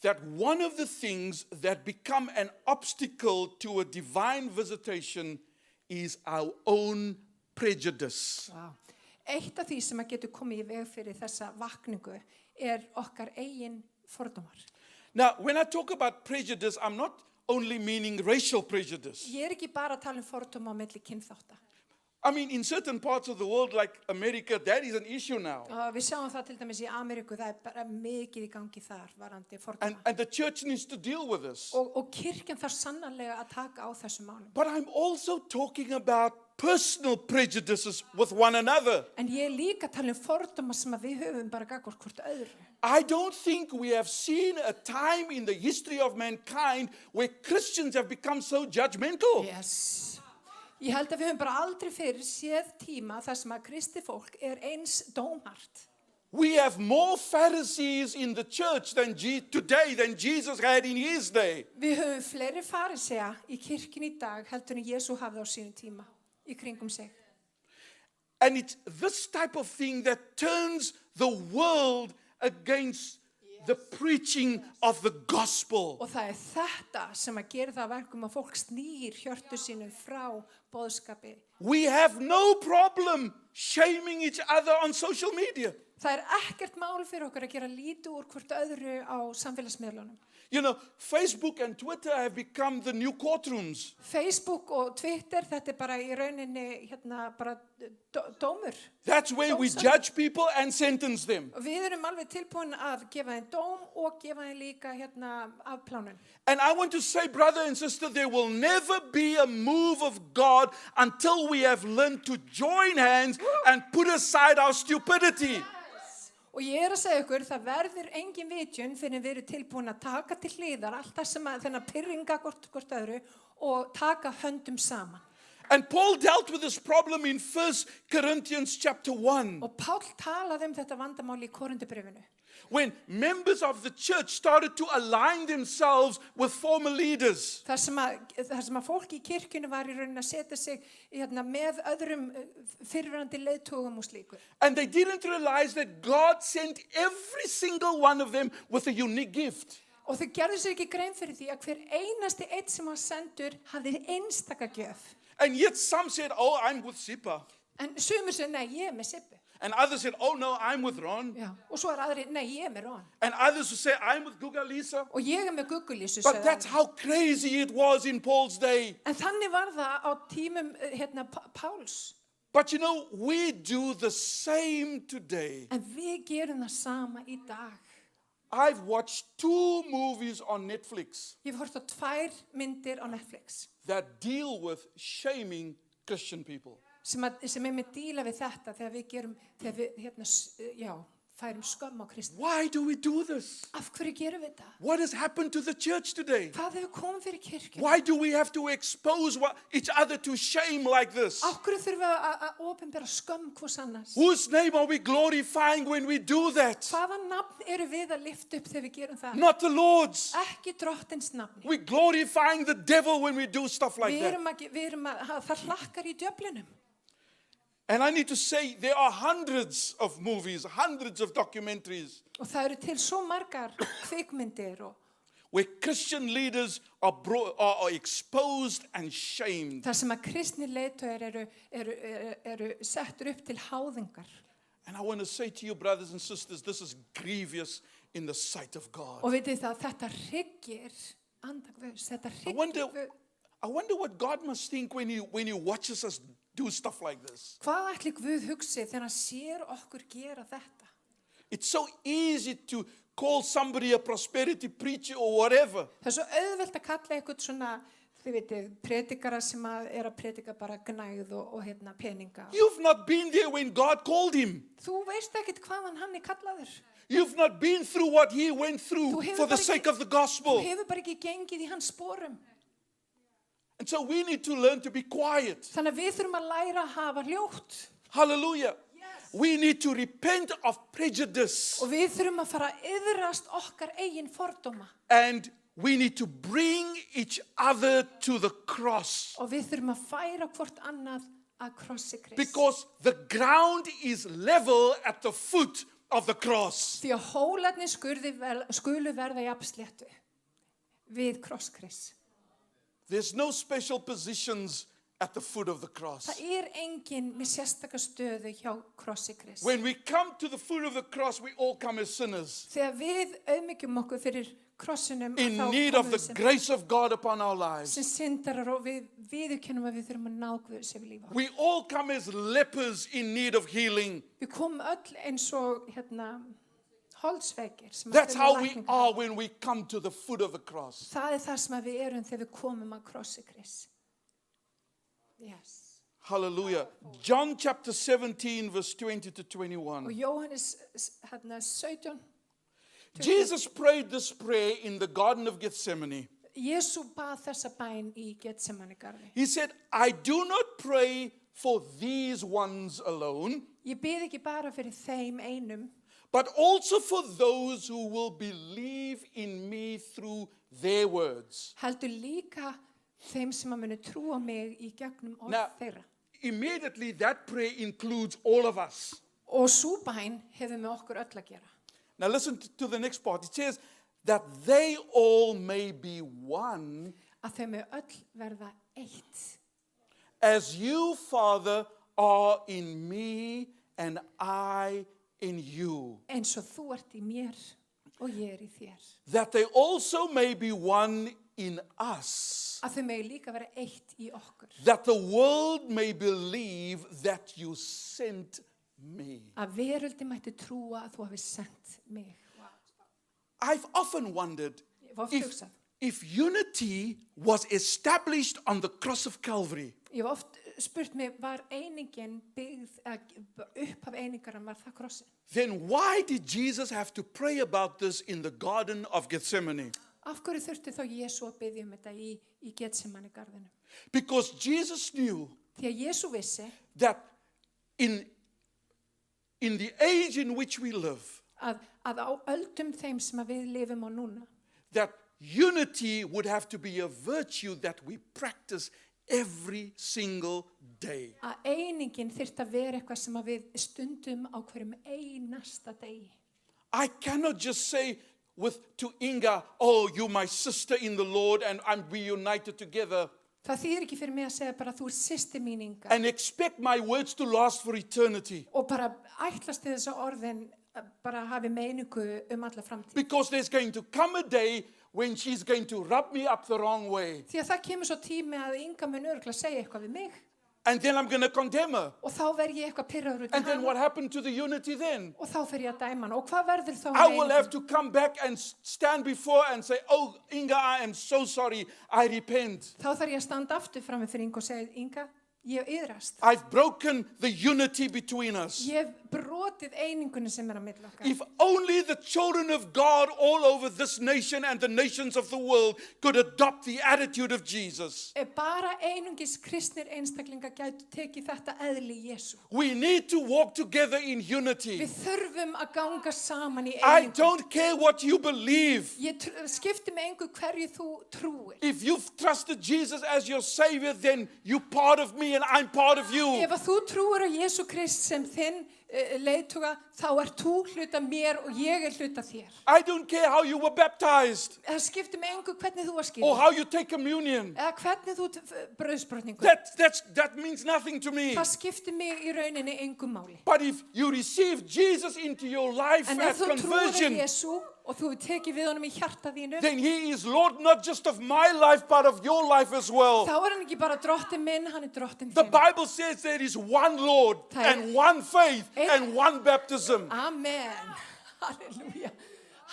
that one of the things that become an obstacle to a divine visitation is our own prejudice? Wow. Eitt af því sem að getur komið í veg fyrir þessa vakningu okkar eigin fordómar. Now, when I talk about prejudice, I'm not only meaning racial prejudice. Ég ekki bara að tala fordóma á milli kynþátta. I mean, in certain parts of the world like America, that is an issue now. Og við sjáum það til dæmis í Ameríku, það bara mikið í gangi þar varandi fordóma. And the church needs to deal with this. Og kirkjan þarf sannarlega að taka á þessum málum. But I'm also talking about personal prejudices with one another. En ég líka að tala fordóma sem að við höfum bara gagnvart hvort öðru. I don't think we have seen a time in the history of mankind where Christians have become so judgmental. Yes. Ég held að við höfum bara aldrei fyrir séð tíma þar sem að kristi fólk eins dómhart. We have more Pharisees in the church today than Jesus had in his day. Við höfum fleiri farisea í kirkjun í dag heldur en Jesú hafði á sínum tíma í kringum sig. And it's this type of thing that turns the world against the preaching of the gospel. Og það þetta sem að gera það verkum að fólk snýr hjörtu sínum frá boðskapi. We have no problem shaming each other on social media. Það ekkert mál fyrir okkur að gera lítið úr hvort öðru á samfélagsmiðlunum. You know, Facebook and Twitter have become the new courtrooms. Facebook og Twitter, þetta bara í rauninni bara dómur. That's where we judge people and sentence them. Og við erum alveg tilbúin að gefa þeim dóm og gefa þeim líka afplánun. And I want to say, brother and sister, there will never be a move of God until we have learned to join hands and put aside our stupidity. Og ég að segja ykkur, það verður engin vitjun fyrir við erum tilbúin að taka til hliðar allt það sem þennan pyrringa hvort öðru og taka höndum saman. And Paul dealt with this problem in 1 Corinthians chapter 1. Og Páll talaði þetta vandamál í Korinthubréfinu. When members of the church started to align themselves with former leaders. Þar sem að fólk í kirkjunni var í rauninni að setja sig með öðrum fyrrverandi leiðtogum og slíku. And they didn't realize that God sent every single one of them with a unique gift. Og þau gerðu sér ekki grein fyrir því að hver einasti einn sem var sendur hafði einstaka gjöf. And yet some said, oh, I'm with Sipa. En sumir segir, nei, ég með Sippu. And others said, oh no, I'm with Ron. Já, og svo aðri, nei, ég með Ron. And others who say, I'm with Guga Lisa. Og ég með Guggulísu. But that's how crazy it was in Paul's day. En þannig var það á tímum Páls. But you know, we do the same today. En við gerum það sama í dag. I've watched 2 movies on Netflix Ég hef hort á 2 myndir á Netflix that deal with shaming Christian people. sem með díla við þetta þegar við færum skömm á kristni. Why do we do this? Af hverju gerum við þetta? What has happened to the church today? Hvað hefur komið fyrir kirkjuna? Why do we have to expose each other to shame like this? Af hverju þurfum við að opinbera skömm hvers annars? Whose name are we glorifying when we do that? Hvaða nafn eru við að lyfta upp þegar við gerum það? Not the Lord's. Ekki drottins nafni. We're glorifying the devil when we do stuff like that. Það hlakkar í djöflinum. And I need to say, there are hundreds of movies, hundreds of documentaries Og það eru til svo margar kvikmyndir where Christian leaders are exposed and shamed. þar sem að kristni leiðtogar eru settur upp til háðingar. And I want to say to you, brothers and sisters, this is grievous in the sight of God. Og vitið það, þetta hryggir andagvöðs, þetta hryggir Guð. I wonder what God must think when he watches us do stuff like this. Hvað ætli Guð hugsi þegar hann sér okkur gera þetta? It's so easy to call somebody a prosperity preacher or whatever. Það svo auðvelt að kalla eitthvað svona, þið vitið, predikara sem að predika bara gnægð og peninga. You've not been there when God called him. Þú veist ekkert hvaðan hann kallaður. You've not been through what he went through for the sake of the gospel. Þú hefur bara ekki gengið í hans sporum. And so we need to learn to be quiet. Þannig að við þurfum að læra að hafa hljótt. Hallelujah. Yes. We need to repent of prejudice. Og við þurfum að fara að iðrast okkar eigin fordóma. And we need to bring each other to the cross. Og við þurfum að færa hvort annað að krossi Krists. Because the ground is level at the foot of the cross. Því að hólarnir skulu verða jafnsléttu við kross Krists. There's no special positions at the foot of the cross. Það engin með sérstaka stöðu hjá krossi Krists. When we come to the foot of the cross, we all come as sinners. Þegar við auðmyggjum okkur fyrir krossinum in need of the grace of God upon our lives. Sem syndarar og við viðurkennum að við þurfum að ná Guðs yfir líf okkar. We all come as lepers in need of healing. Við komum öll eins og holdsveikir. That's how we are when we come to the foot of the cross. Það það sem við erum þegar við komum að krossi Krists. Yes. Hallelujah. John chapter 17 verse 20 to 21. Og Jóhannes 17. Jesus prayed this prayer in the Garden of Gethsemane. Jesús bað þessa bæn í Getsemane garði. He said, I do not pray for these ones alone. Ég bið ekki bara fyrir þeim einum. But also for those who will believe in me through their words. Heldur líka þeim sem munu trúa mig í gegnum orð þeirra. Immediately that prayer includes all of us. Og sú bæn hefur með okkur öll að gera. Now listen to the next part. It says that they all may be one. Að þau með öll verða eitt. As you, Father, are in me and I in you, eins og þú ert í mér og ég í þér. that they also may be one in us, Að þau megi líka vera eitt í okkur. that the world may believe that you sent me. Að veröldi mætti trúa að þú hafi sendt mig. I've often wondered Ég hef oft if, hugsað. if unity was established on the cross of Calvary, Ég hef oft spurt mig, var einingin byggð, upphaf einingaran, var það krossin? then why did Jesus have to pray about this in the Garden of Gethsemane? Af hverju þurfti þá Jesú að biðja þetta í Getsemani garðinum? Because Jesus knew Því að Jesú vissi that in the age in which we live, að á öldum þeim sem að við lifum á núna, that unity would have to be a virtue that we practice every single day. að einingin þyrfti að vera eitthvað sem að við stundum á hverjum einasta degi. I cannot just say to Inga, oh, you're my sister in the Lord and we united together, Það þýðir ekki fyrir mig að segja bara þú ert systir mín Inga and expect my words to last for eternity. og bara ætlast til þess að orðin bara hafi meiningu alla framtíð. Because there's going to come a day when she's going to rub me up the wrong way. Því að það kemur svo tími að Inga mun örugglega segja eitthvað við mig And then I'm going to condemn her. og þá verð ég eitthvað pirraður út í And then hana what happened to the unity then? og þá fer ég að dæma hana. Og hvað verður þá I will have to come back and stand before and say, oh, Inga, I am so sorry. I repent. Þá þarf ég að standa aftur frammi fyrir Inga og segja, Inga, ég yðrast. I've broken the unity between us. Ég hef brotið einingunni sem er á milli okkar. If only the children of God all over this nation and the nations of the world could adopt the attitude of Jesus. Ef bara einungis kristnir einstaklinga gætu tekið þetta eðli Jesú. We need to walk together in unity. Við þurfum að ganga saman í I einingu. don't care what you believe. Ég skipti með engu hverju þú trúir. If you've trusted Jesus as your Savior, then you're part of me and I'm part of you. Ef að þú trúir á Jesú Krist sem þinn leiðtoga, þá ert þú hluta mér og ég hluta þér. I don't care how you were baptized Það skipti með engu hvernig þú var or skilur. how you take communion. Eða hvernig þú brauðsbrotningu. That means nothing to me. Það skipti mig í rauninni engu máli. But if you receive Jesus into your life En at ef þú trúir á conversion, Jesú og þú tekið við honum í hjarta þínu, then He is Lord not just of my life, but of your life as well. þá hann ekki bara drottinn minn, hann drottinn The þinn. Bible says there is one Lord and one faith and one baptism. Amen. Halleluja.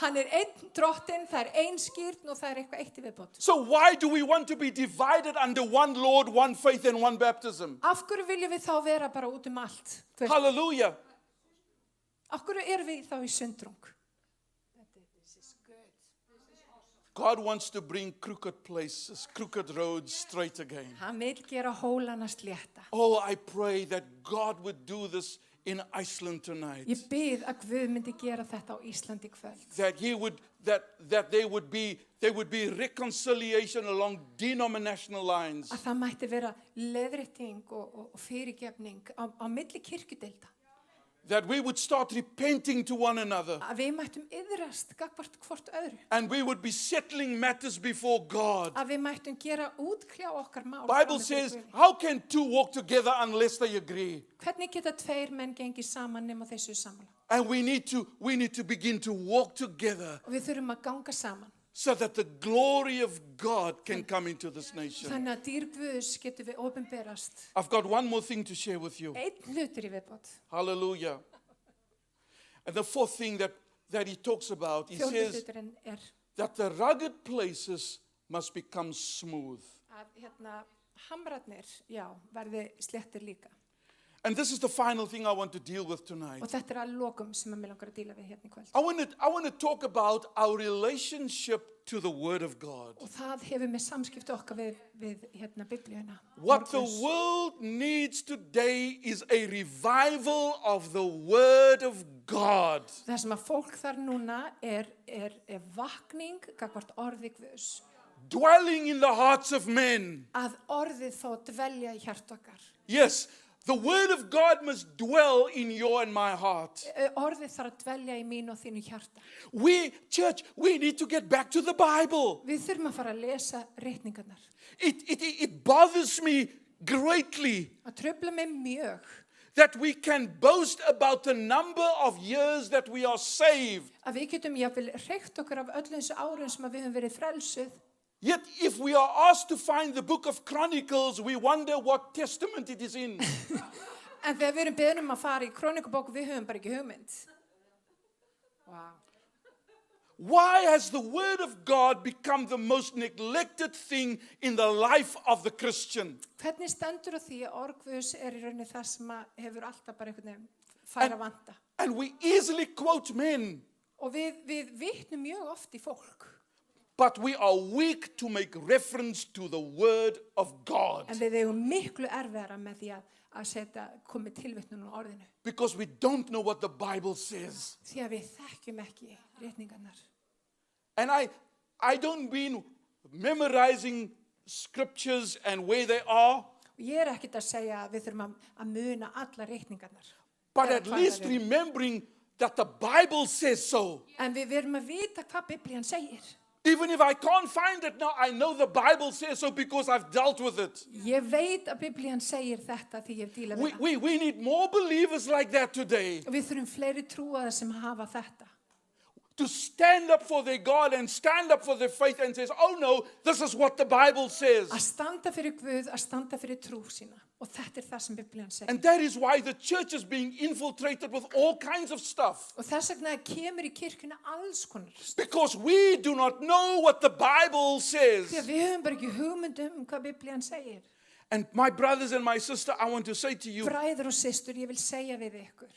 Hann einn drottinn, það ein skírn og það eitthvað eitt í viðbót. So why do we want to be divided under one Lord, one faith and one baptism? Af hverju viljum við þá vera bara út allt? Þú veist, Hallelujah. af hverju erum við þá í sundrung? God wants to bring crooked places, crooked roads straight again. Hann vil gera hólana slétta. Oh, I pray that God would do this in Iceland tonight. Ég bið að Guð myndi gera þetta á Íslandi í kvöld. That He would, that there would be reconciliation along denominational lines. Að það mætti vera leiðrétting og fyrirgefning á milli kirkjudeilda. That we would start repenting to one another. Að við mættum iðrast gagnvart hvort öðru. And we would be settling matters before God. Að við mættum gera útkljá okkar mál. Bible frammi fyrir says, Guði. how can two walk together unless they agree? Hvernig geta tveir menn gengið saman nema þessu saman? And we need to begin to walk together Og við þurfum að ganga saman. so that the glory of God can come into this nation. Þannig að dýr Guðs getur við opinberast. I've got one more thing to share with you. Einn hlutur í viðbót. Hallelujah. And the fourth thing that he talks about, he Fjórði says hluturinn that the rugged places must become smooth. að hamrarnir, já, verði sléttir líka. And this is the final thing I want to deal with tonight. Og þetta að lokum sem mig langar að díla við hérna í kvöld. I want to talk about our relationship to the Word of God. Og það hefur með samskipti okkar við Biblíuna. What the world needs today is a revival of the Word of God. Það sem að fólk þar núna er vakning gagnvart orði Guðs. Dwelling in the hearts of men. Að orðið fá að dvelja í hjarta okkar. Yes, the Word of God must dwell in your and my heart. Orðið þarf að dvelja í mínu og þínu hjarta. Church, we need to get back to the Bible. Við þurfum að fara að lesa ritningarnar. It bothers me greatly Það truflar mig mjög that we can boast about the number of years that we are saved. Að við getum jafnvel hreykt okkur af öllum þessu árum sem að við höfum verið frelsuð. Yet if we are asked to find the book of Chronicles, we wonder what testament it is in. En þegar við erum beðin að fara í krónikubók, við höfum bara ekki hugmynd. Wow. Why has the word of God become the most neglected thing in the life of the Christian? Hvernig stendur á því að orð Guðs í rauninni það sem að hefur alltaf bara einhvern veginn færa vanta? And we easily quote men, Og við vitnum mjög oft í fólk. but we are weak to make reference to the word of God. En við eigum miklu erfiðara með því að komið tilvitnun á orðinu. Because we don't know what the Bible says. Því að við þekkjum ekki rétningarnar. And I don't mean memorizing scriptures and where they are, Og ég ekkert að segja að við þurfum að muna alla rétningarnar. but Eða at hvað least það er. remembering that the Bible says so. En við erum að vita hvað Biblían segir. Even if I can't find it now, I know the Bible says so because I've dealt with it. Ég veit að Biblían segir þetta því ég hef dílað við það. We need more believers like that today. Og við þurfum fleiri trúaða sem hafa þetta. To stand up for their God and stand up for their faith and says, oh no, this is what the Bible says. Að standa fyrir Guð, að standa fyrir trú sína. Og þetta er það sem Biblían segir. And that is why the church is being infiltrated with all kinds of stuff. Og þess vegna kemur í kirkjuna alls konar. Because we do not know what the Bible says. Því að við höfum bara ekki hugmynd hvað Biblían segir. And my brothers and my sister, I want to say to you, Bræður og systur, ég vil segja við ykkur.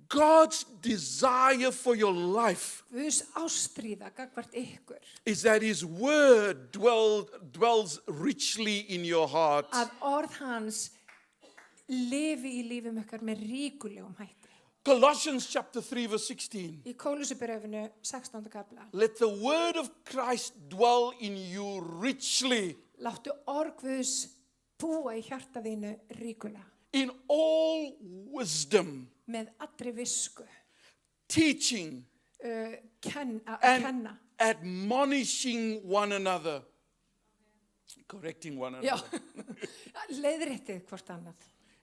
God's desire for your life Guðs ástríða gagnvart ykkur. is that His word dwells richly in your heart. Að orð hans lifi í lífum ykkar með ríkulegum hætti. Colossians chapter 3 verse 16. Í Kólusabrifinu 16. kapla. Let the word of Christ dwell in you richly Láttu orð Guðs búa í hjarta þínu ríkulega. in all wisdom, Með allri visku. teaching Að and kenna. admonishing one another. Correcting one Já. another. Leiðréttið hvort annað.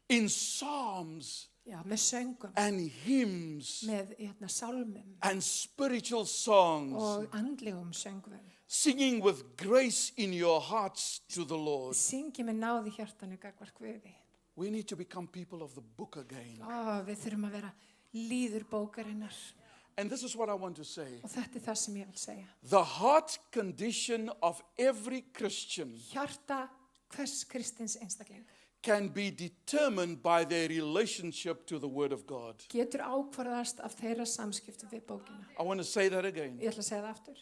In psalms Já, með söngum. and hymns Með sálmum. and spiritual songs, Og andlegum söngum. singing with grace in your hearts to the Lord. Syngi með náði hjartanu gagnvart Guði. We need to become people of the book again. Við þurfum að vera líður bókarinnar. And this is what I want to say. Og þetta er það sem ég vil segja. The heart condition of every Christian Hjarta hvers kristins einstakling can be determined by their relationship to the Word of God. getur ákvarðast af þeirra samskipti við bókina. I want to say that again. Ég ætla að segja það aftur.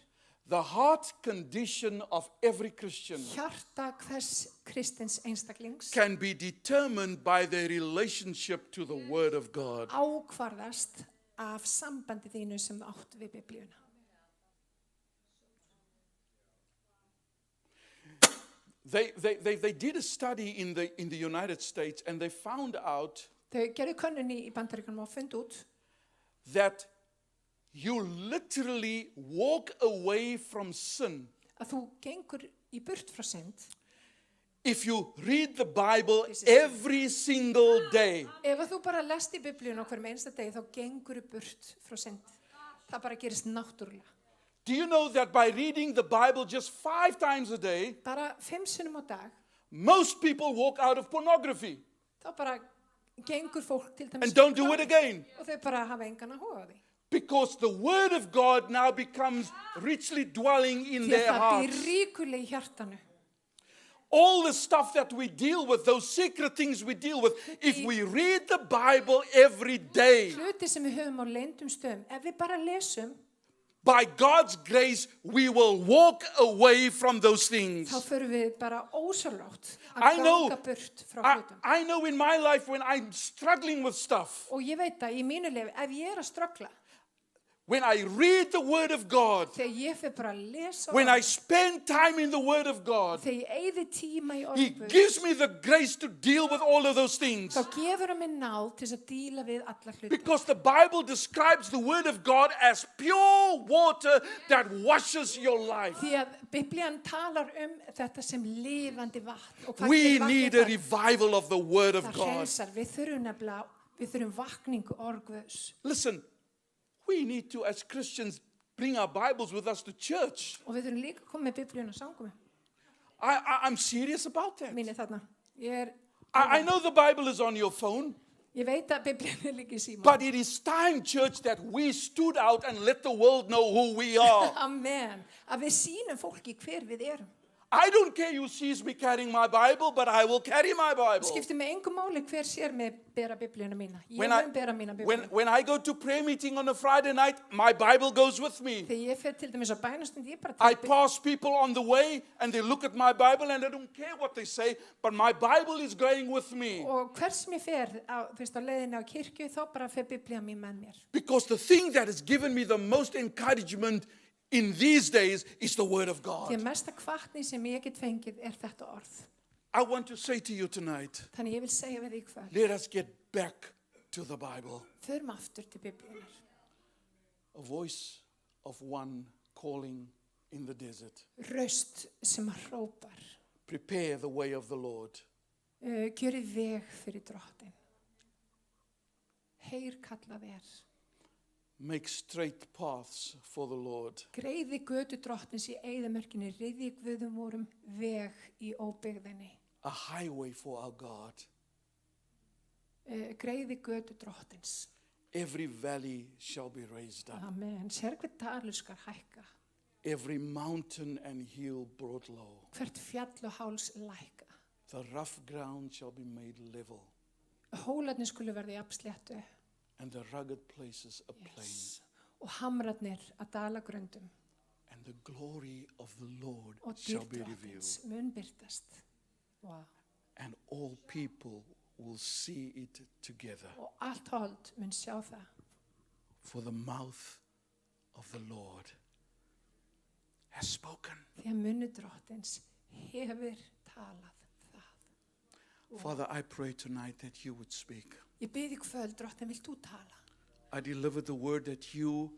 The heart condition of every Christian Hjarta hvers kristins einstaklings can be determined by their relationship to the Word of God. ákvarðast af sambandi þínu sem þú átt við Biblíuna. They did a study in the United States and they found out Þau gerðu könnun í Bandaríkjunum og fundu út that you literally walk away from sin að þú gengur í burt frá synd. if you read the Bible every single day. Ef að þú bara lest í Biblíuna á hverjum einsta degi þá gengur í burt frá synd. Það bara gerist náttúrulega. Do you know that by reading the Bible just 5 times a day, Bara 5 sinnum á dag most people walk out of pornography þá bara gengur fólk til dæmis and don't do it again? og þau bara hafa engan að huga á því. Because the Word of God now becomes richly dwelling in Því að their það hearts. býr ríkulega í hjartanu. All the stuff that we deal with, those secret things we deal with, if we read the Bible every day, Hluti sem við höfum á leyndum stöðum, ef við bara lesum, by God's grace, we will walk away from those things. þá förum við bara ósjálfrátt I að know- ganga burt frá hlutum. I know in my life when I'm struggling with stuff, Og ég veit að í mínu lifi, ef ég er að ströggla, when I read the Word of God, þegar ég fyrir bara að lesa when I orðið, spend time in the Word of God, þegar ég eyði tíma í He orðið, gives me the grace to deal with all of those things. þá gefur hann mér náð til þess að díla við alla hluti. Because the Bible describes the Word of God as pure water that washes your life. Því að Biblían talar þetta sem lifandi vatn. Og hvað We gerir vatnið need a það? revival of the Word of Það God. hreinsar. Við þurfum nefnilega, Við þurfum vakningu orgvöðs. Listen, we need to, as Christians, bring our Bibles with us to church. Og við þurfum líka að koma með biblíuna og sangum. I'm serious about that. Mín þarna. I know the Bible is on your phone, Ég veit að biblíuna er líka í síma. but it is time, church, that we stood out and let the world know who we are. Amen. Að við sýnum fólki hver við erum. I don't care who sees me carrying my Bible, but I will carry my Bible. Skiptir mig engu máli hver sér mig bera biblíuna mína. Ég When I, mun bera mína biblíuna. when I go to prayer meeting on a Friday night, my Bible goes with me. Þegar ég fer til dæmis á bænastund, ég bara I tek pass people on the way and they look at my Bible and I don't care what they say, but my Bible is going with me. og hver sem ég fer á, þú veist, á leiðinni á kirkju, þá bara fer biblían mín með mér. Because the thing that has given me the most encouragement in these days is the Word of Því God. að mesta hvatning sem ég get fengið er þetta orð. I want to say to you tonight, Þannig ég vil segja við því hvað. let us get back to the Bible. Förum aftur til biblíunar. A voice of one calling in the desert. Röst sem að hrópar. Prepare the way of the Lord. Gjörið veg fyrir drottin. Heyr kallað er. Make straight paths for the Lord. Greiði götu drottins í eyðimörkinni, ryðji guðum vorum veg í óbyggðinni. A highway for our God. Greiði götu drottins. Every valley shall be raised up. Amen. Sér hver dalur skal hækka. Every mountain and hill brought low. Hvert fjall og háls lækka. The rough ground shall be made level, Hólarnir skulu verða jafnsléttu. and the rugged places a plain. Yes. Og hamrarnir að dalagröndum. And the glory of the Lord Og shall dýrð be drottins revealed. mun birtast. Wow. And all people will see it together. Og allt hold mun sjá það. For the mouth of the Lord has spoken. Því að munni drottins hefur talað það. Father, I pray tonight that you would speak. Ég bið í kvöld, drottin, vilt þú tala? I deliver the word that you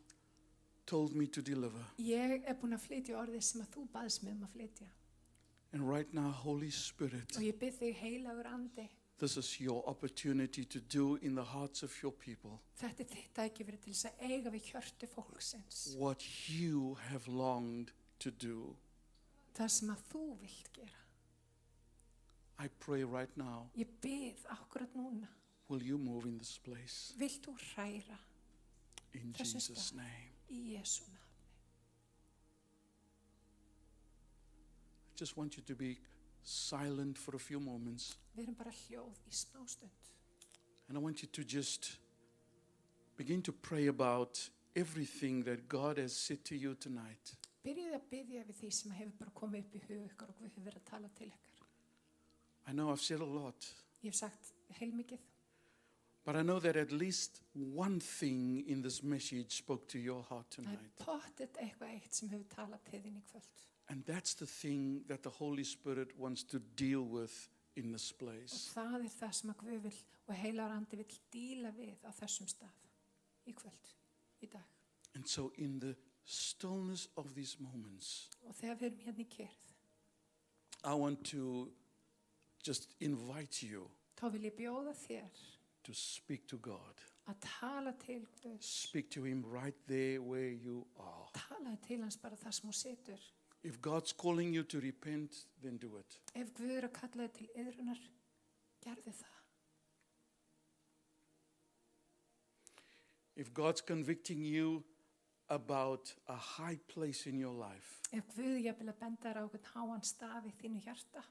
told me to deliver. Ég búin að flytja orðið sem að þú baðst mig að flytja. And right now, Holy Spirit, Og ég bið þig heilagur andi. this is your opportunity to do in the hearts of your people Þetta þitt tækifæri til þess að eiga við hjörtu fólksins. what you have longed to do. Það sem að þú vilt gera. I pray right now, Ég bið akkurat núna. will you move in this place? Vilt þú hræra In Þessum Jesus' stað. name. í Jesú nafni? I just want you to be silent for a few moments. Við erum bara hljóð í smástund. And I want you to just begin to pray about everything that God has said to you tonight. Byrjuði að biðja við því sem hefur bara komið upp í hug ykkur og Guð hefur verið að tala til ykkar. I know I've said a lot, Ég hef sagt heilmikið, but I know that at least one thing in this message spoke to your heart það er tonight. pottet eitthvað eitt sem hefur talað til þín í kvöld. And that's the thing that the Holy Spirit wants to deal with in this Og place. það er það sem að Guð vil og heilagur andi vil díla við á þessum stað í kvöld, í dag. And so in the stillness of these moments, Og þegar við erum hérna í kyrð, I want to just invite you þá vil ég bjóða þér to speak to God. að tala til Guðs. Speak to Him right there where you are. Talaði til hans bara það sem hún situr. If God's calling you to repent, then do it. Ef Guð er að kalla þig til iðrunar, gerðu það. If God's convicting you about a high place in your life, Ef Guð jafnvel að benda þér á einhvern háan stað í þínu hjarta,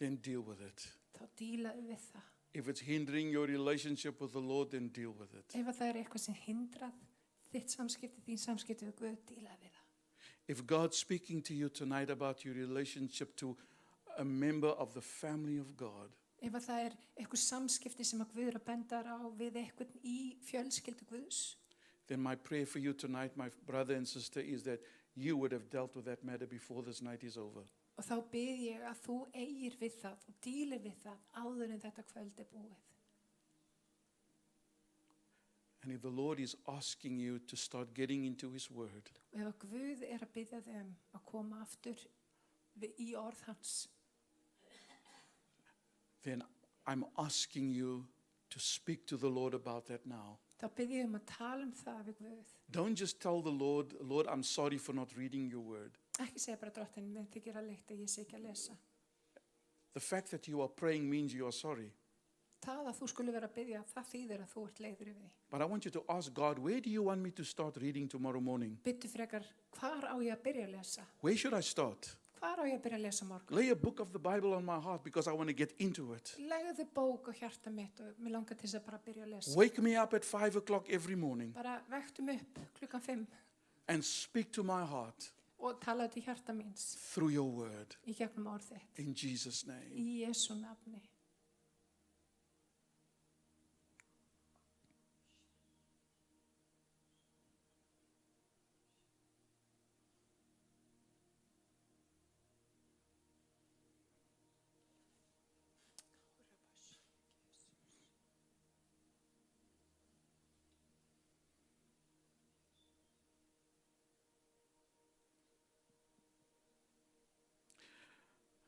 then deal with it. þá dílaðu við það. If it's hindering your relationship with the Lord, then deal with it. Ef að það er eitthvað sem hindrað þitt samskipti, þín samskipti við Guð, dílaðu við það. If God's speaking to you tonight about your relationship to a member of the family of God, Ef að það er eitthvað samskipti sem að Guð er að benda þér á við eitthvað í fjölskyldu Guðs, then my prayer for you tonight, my brother and sister, is that you would have dealt with that matter before this night is over. og þá bið ég að þú eigir við það og dílir við það áður en þetta kvöld er búið. And if the Lord is asking you to start getting into His Word, Og ef að Guð er að biðja þeim að koma aftur í orð hans, then I'm asking you to speak to the Lord about that now. þá bið ég að tala það við Guð. Don't just tell the Lord, Lord, I'm sorry for not reading your word. Ekki segja bara drottin, mér þykir að leitt að ég sé ekki að lesa. The fact that you are praying means you are sorry. Það að þú skulle vera að biðja, það þýðir að þú ert leiður yfir því. But I want you to ask God, where do you want me to start reading tomorrow morning? Byttu frekar, hvar á ég að byrja að lesa? Where should I start? Hvar á ég að byrja að lesa morgun? Lay a book of the Bible on my heart because I want to get into it. Legðu bók á hjarta mitt og mér langar til þess að bara byrja að lesa. Wake me up at 5 o'clock every morning Bara vektu mig upp klukkan 5 and speak to my heart og talaðu til hjarta míns through your word. í gegnum orð þitt. In Jesus' name. Í Jesú nafni.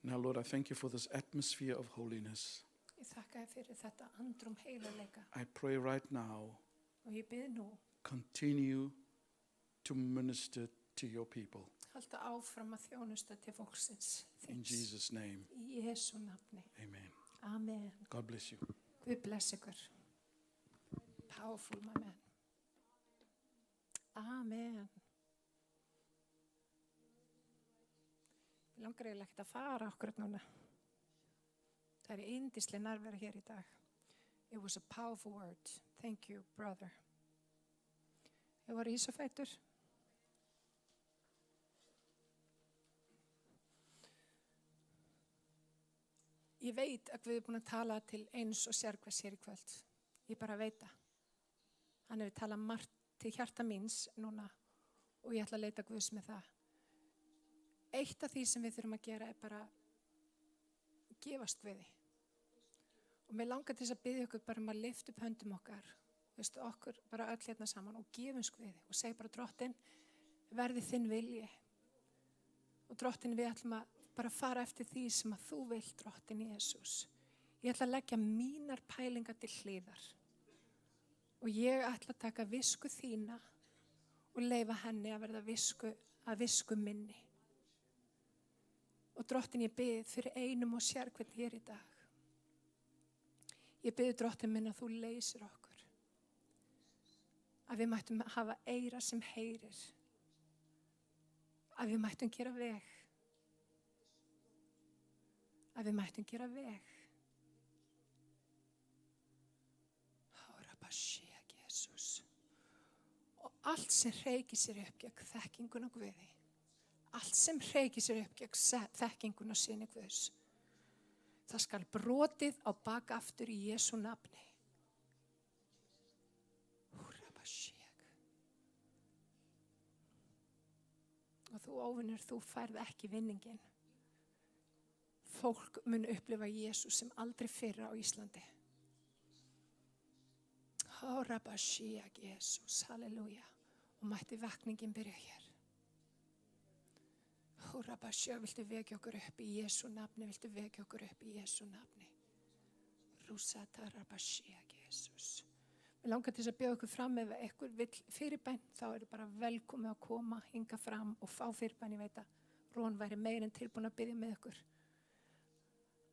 Now, Lord, I thank you for this atmosphere of holiness. Ég þakka þér fyrir þetta andrum heilarleika I pray right now, og ég bið nú, continue to minister to your people. halda áfram að þjónusta til fólksins In þins. Jesus' name, Í Jesú nafni. amen. Amen. God bless you. Guð bless ykkur. Powerful, my man. Amen. Ég langar eiginlega ekkert að fara okkur núna. Það er yndisleg nærvera hér í dag. It was a powerful word. Thank you, brother. Ég var í svo fætur. Ég veit að við erum búin að tala til eins og sérkvæs hér í kvöld. Ég bara veit það. Hann hefur talað margt til hjarta míns núna og ég ætla að leita Guðs með það. Eitt af því sem við þurfum að gera er bara gefast Guði. Og mér langar til þess að biðja okkur bara að lyfta upp höndum okkar, veistu, okkur bara öll hérna saman og gefumst Guði og segja bara drottin, verði þinn vilji. Og drottin, við ætlum að bara fara eftir því sem að þú vilt, drottin Jesús. Ég ætla að leggja mínar pælingar til hliðar. Og ég ætla að taka visku þína og leyfa henni að verða visku minni. Og drottin, ég bið fyrir einum og sérkvern hér í dag. Ég bið drottin minn að þú leysir okkur. Að við mættum hafa eyra sem heyrir. Að við mættum gera veg. Að við mættum gera veg. Hárabasíak, Jesús. Og allt sem hreykir sér upp gegn þekkinguna Guði. Allt sem hreykir sér upp gegn þekkinguna sinni Guðs. Það skal brotið á bak aftur í Jesú nafni. Hárabasíak. Og þú óvinnur, þú færð ekki vinningin. Fólk mun upplifa Jesús sem aldrei fyrr á Íslandi. Hárabasíak, Jesús, halleluja. Og mætti vakningin byrja hér. Hárabasíak, viltu vekja okkur upp í Jesú nafni, viltu vekja okkur upp í Jesú nafni. Rúsatarabasíak, Jesús. Við langar til þess að bjóða okkur fram ef einhver vill fyrirbæn, þá er bara velkomið að koma, hinga fram og fá fyrirbæn. Ég veit að Rón væri meir en tilbúin að biðja með okkur.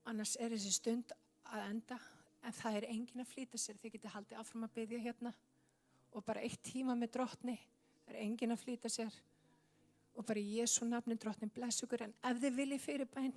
Annars er þessi stund að enda, en það er engin að flýta sér. Þið getið haldið áfram að biðja hérna og bara 1 tíma með drottni. Það er engin að flýta sér og bara í Jesú nafni, drottnin bless ykkur. En ef þið viljið fyrirbæn,